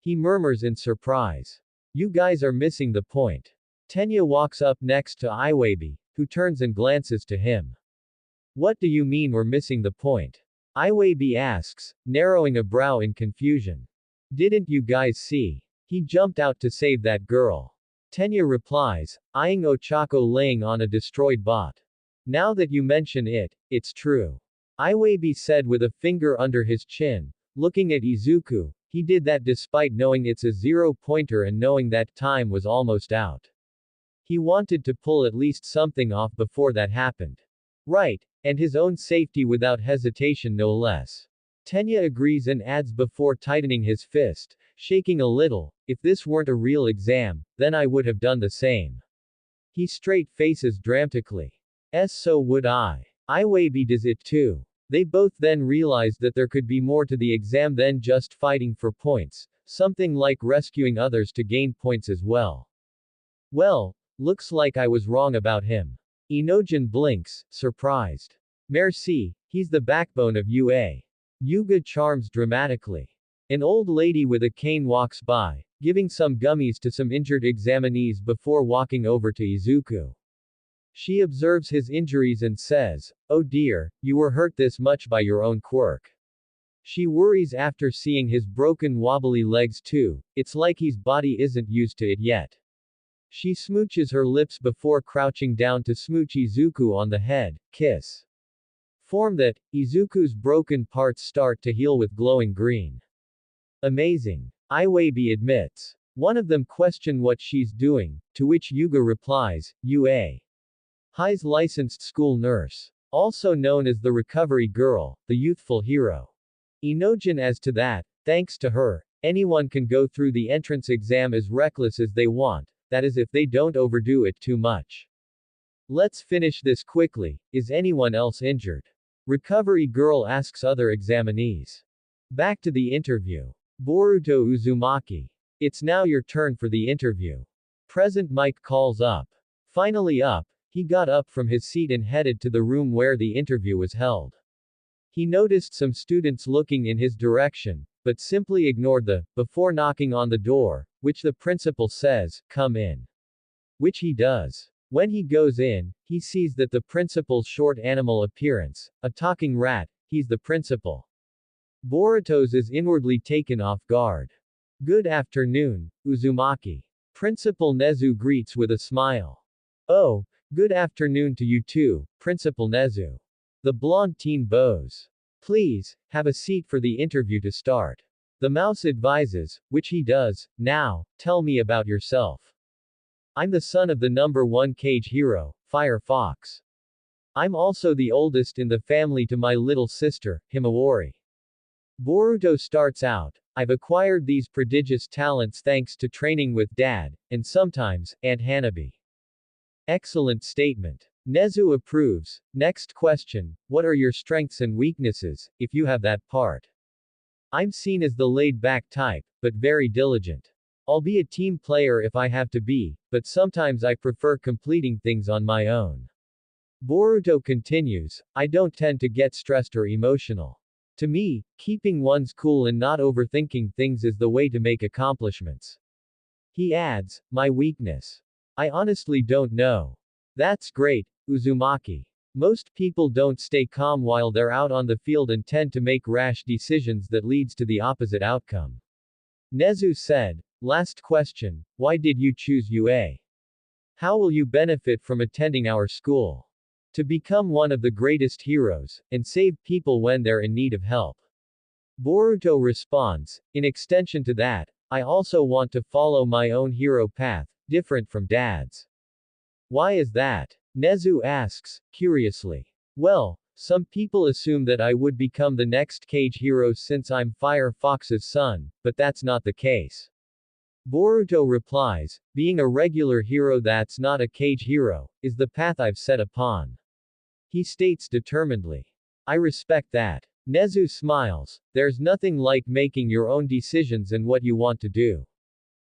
He murmurs in surprise. You guys are missing the point. Tenya walks up next to Iwabi, who turns and glances to him. What do you mean we're missing the point? Iwabi asks, narrowing a brow in confusion. Didn't you guys see? He jumped out to save that girl. Tenya replies, eyeing Ochako laying on a destroyed bot. Now that you mention it, it's true. Iwabi said with a finger under his chin, looking at Izuku. He did that despite knowing it's a 0-pointer and knowing that time was almost out. He wanted to pull at least something off before that happened. Right, and his own safety without hesitation no less. Tenya agrees and adds before tightening his fist, shaking a little, if this weren't a real exam, then I would have done the same. He straight faces dramatically. So would I. Iwabi does it too. They both then realized that there could be more to the exam than just fighting for points, something like rescuing others to gain points as well. Well, looks like I was wrong about him. Inojin blinks, surprised. Merci, he's the backbone of UA. Yuga charms dramatically. An old lady with a cane walks by, giving some gummies to some injured examinees before walking over to Izuku. She observes his injuries and says, oh dear, you were hurt this much by your own quirk. She worries after seeing his broken wobbly legs too, it's like his body isn't used to it yet. She smooches her lips before crouching down to smooch Izuku on the head, kiss. Form that, Izuku's broken parts start to heal with glowing green. Amazing. Iwabi admits. One of them question what she's doing, to which Yuga replies, Hi's licensed school nurse. Also known as the recovery girl, the youthful hero. Inojin as to that, thanks to her, anyone can go through the entrance exam as reckless as they want, that is if they don't overdo it too much. Let's finish this quickly, is anyone else injured? Recovery girl asks other examinees. Back to the interview. Boruto Uzumaki. It's now your turn for the interview. Present Mike calls up. Finally up, he got up from his seat and headed to the room where the interview was held. He noticed some students looking in his direction, but simply ignored before knocking on the door, which the principal says, come in. Which he does. When he goes in, he sees that the principal's short animal appearance, a talking rat, he's the principal. Boruto's is inwardly taken off guard. Good afternoon, Uzumaki. Principal Nezu greets with a smile. Oh, good afternoon to you too, Principal Nezu. The blonde teen bows. Please, have a seat for the interview to start. The mouse advises, which he does. Now, tell me about yourself. I'm the son of the number 1 cage hero, Firefox. I'm also the oldest in the family to my little sister, Himawari. Boruto starts out. I've acquired these prodigious talents thanks to training with Dad, and sometimes, Aunt Hanabi. Excellent statement. Nezu approves. Next question, what are your strengths and weaknesses, if you have that part? I'm seen as the laid-back type, but very diligent. I'll be a team player if I have to be, but sometimes I prefer completing things on my own. Boruto continues, I don't tend to get stressed or emotional. To me, keeping one's cool and not overthinking things is the way to make accomplishments. He adds, my weakness. I honestly don't know. That's great, Uzumaki. Most people don't stay calm while they're out on the field and tend to make rash decisions that leads to the opposite outcome. Nezu said, last question, why did you choose UA? How will you benefit from attending our school? To become one of the greatest heroes, and save people when they're in need of help. Boruto responds, in extension to that, I also want to follow my own hero path, different from Dad's. Why is that? Nezu asks, curiously. Well, some people assume that I would become the next cage hero since I'm Firefox's son, but that's not the case. Boruto replies, being a regular hero that's not a cage hero, is the path I've set upon. He states determinedly. I respect that. Nezu smiles, there's nothing like making your own decisions and what you want to do.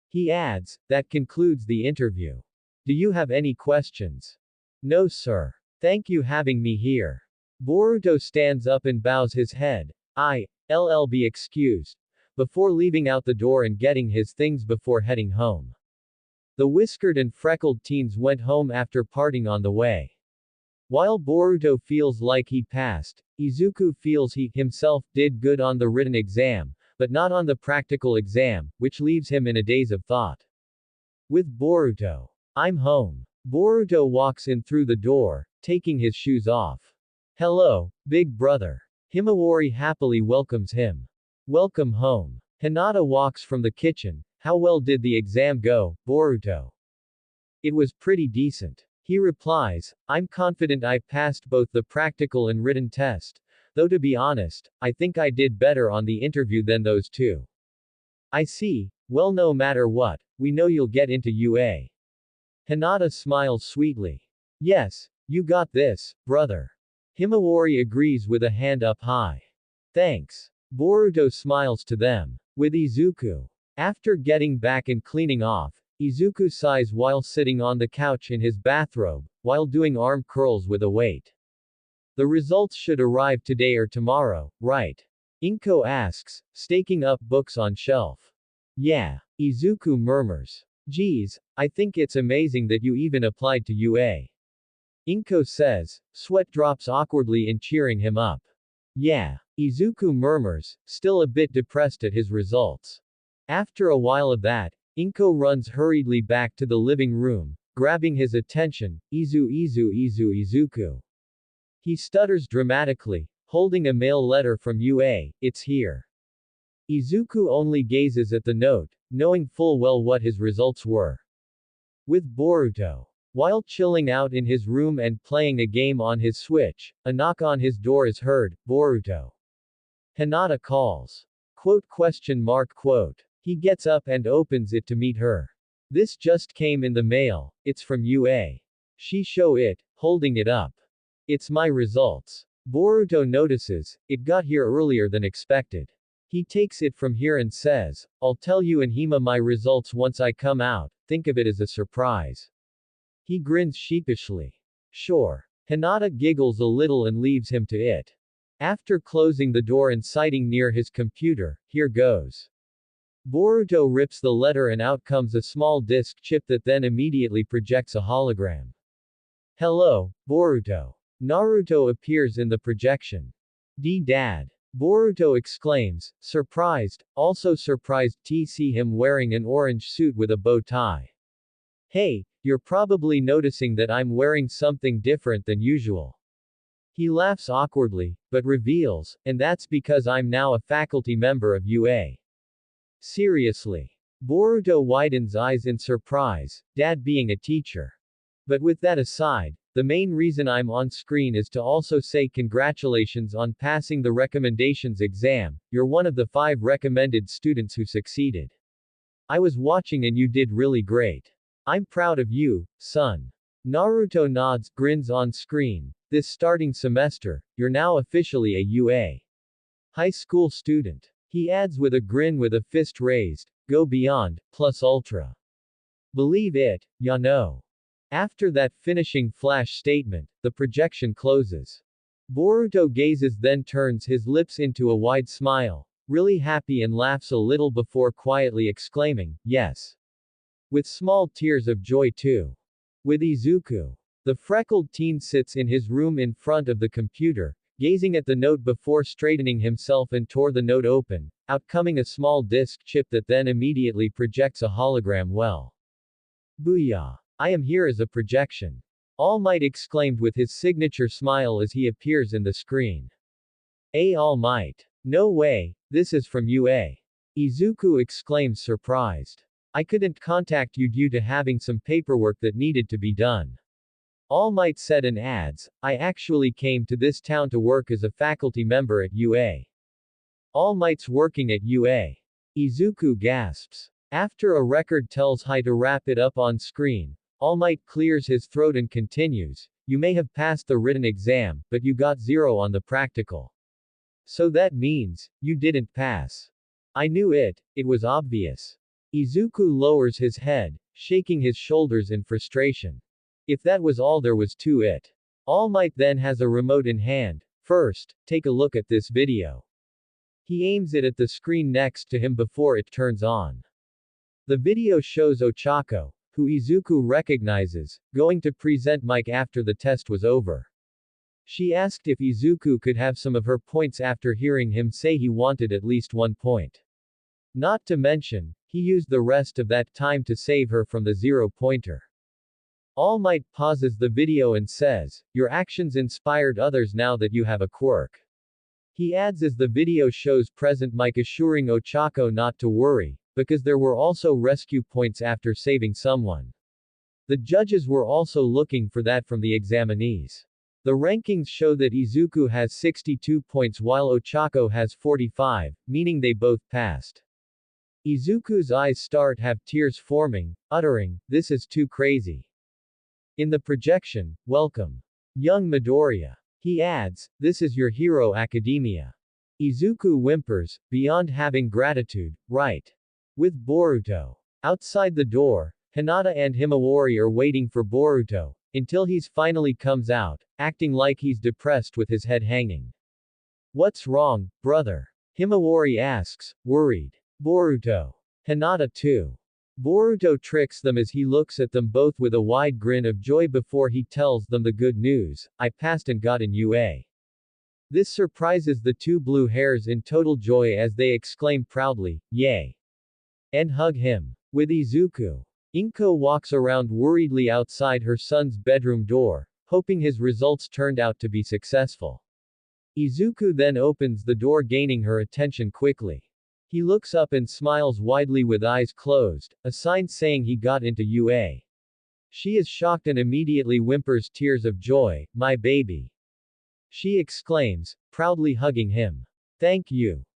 He adds, that concludes the interview. Do you have any questions? No sir. Thank you having me here. Boruto stands up and bows his head. I'll be excused. Before leaving out the door and getting his things before heading home. The whiskered and freckled teens went home after parting on the way. While Boruto feels like he passed, Izuku feels he, himself, did good on the written exam, but not on the practical exam, which leaves him in a daze of thought. With Boruto. I'm home. Boruto walks in through the door, taking his shoes off. Hello, big brother. Himawari happily welcomes him. Welcome home. Hinata walks from the kitchen. How well did the exam go, Boruto? It was pretty decent. He replies, I'm confident I passed both the practical and written test, though to be honest, I think I did better on the interview than those two. I see, well no matter what, we know you'll get into UA. Hinata smiles sweetly. Yes, you got this, brother. Himawari agrees with a hand up high. Thanks. Boruto smiles to them. With Izuku. After getting back and cleaning off, Izuku sighs while sitting on the couch in his bathrobe, while doing arm curls with a weight. The results should arrive today or tomorrow, right? Inko asks, staking up books on shelf. Yeah. Izuku murmurs. Geez, I think it's amazing that you even applied to UA. Inko says, sweat drops awkwardly in cheering him up. Yeah. Izuku murmurs, still a bit depressed at his results. After a while of that, Inko runs hurriedly back to the living room, grabbing his attention. Izuku. He stutters dramatically, holding a mail letter from UA, it's here. Izuku only gazes at the note, knowing full well what his results were. With Boruto. While chilling out in his room and playing a game on his Switch, a knock on his door is heard. Boruto. Hinata calls. Quote. He gets up and opens it to meet her. This just came in the mail, it's from UA. She show it, holding it up. It's my results. Boruto notices, it got here earlier than expected. He takes it from here and says, I'll tell you and Hima my results once I come out, think of it as a surprise. He grins sheepishly. Sure. Hinata giggles a little and leaves him to it. After closing the door and sighting near his computer, here goes. Boruto rips the letter and out comes a small disc chip that then immediately projects a hologram. Hello, Boruto. Naruto appears in the projection. Dad. Boruto exclaims, surprised, also surprised to see him wearing an orange suit with a bow tie. Hey, you're probably noticing that I'm wearing something different than usual. He laughs awkwardly, but reveals, and that's because I'm now a faculty member of UA. Seriously. Boruto widens eyes in surprise, Dad being a teacher. But with that aside, the main reason I'm on screen is to also say congratulations on passing the recommendations exam, you're one of the 5 recommended students who succeeded. I was watching and you did really great. I'm proud of you, son. Naruto nods, grins on screen. This starting semester, you're now officially a UA high school student. He adds with a grin with a fist raised, go beyond, plus ultra. Believe it, ya know. After that finishing flash statement, the projection closes. Boruto gazes then turns his lips into a wide smile, really happy and laughs a little before quietly exclaiming, yes. With small tears of joy too. With Izuku. The freckled teen sits in his room in front of the computer, gazing at the note before straightening himself and tore the note open, out coming a small disc chip that then immediately projects a hologram well. Booyah! I am here as a projection. All Might exclaimed with his signature smile as he appears in the screen. All Might. No way, this is from UA. Izuku exclaims surprised. I couldn't contact you due to having some paperwork that needed to be done. All Might said and adds, I actually came to this town to work as a faculty member at UA. All Might's working at UA. Izuku gasps. After a record tells Hi to wrap it up on screen, All Might clears his throat and continues, you may have passed the written exam, but you got 0 on the practical. So that means, you didn't pass. I knew it was obvious. Izuku lowers his head, shaking his shoulders in frustration. If that was all there was to it. All Might then has a remote in hand. First, take a look at this video. He aims it at the screen next to him before it turns on. The video shows Ochako, who Izuku recognizes, going to present Mike after the test was over. She asked if Izuku could have some of her points after hearing him say he wanted at least 1 point. Not to mention, he used the rest of that time to save her from the 0-pointer. All Might pauses the video and says, your actions inspired others now that you have a quirk. He adds as the video shows present Mike assuring Ochako not to worry, because there were also rescue points after saving someone. The judges were also looking for that from the examinees. The rankings show that Izuku has 62 points while Ochako has 45, meaning they both passed. Izuku's eyes start have tears forming, uttering, this is too crazy. In the projection, welcome. Young Midoriya. He adds, this is your hero academia. Izuku whimpers, beyond having gratitude, right. With Boruto. Outside the door, Hinata and Himawari are waiting for Boruto, until he's finally comes out, acting like he's depressed with his head hanging. What's wrong, brother? Himawari asks, worried. Boruto. Hinata too. Boruto tricks them as he looks at them both with a wide grin of joy before he tells them the good news, I passed and got in UA. This surprises the 2 blue hairs in total joy as they exclaim proudly, yay! And hug him. With Izuku. Inko walks around worriedly outside her son's bedroom door, hoping his results turned out to be successful. Izuku then opens the door, gaining her attention quickly. He looks up and smiles widely with eyes closed, a sign saying he got into UA. She is shocked and immediately whimpers tears of joy, "My baby!" She exclaims, proudly hugging him. "Thank you.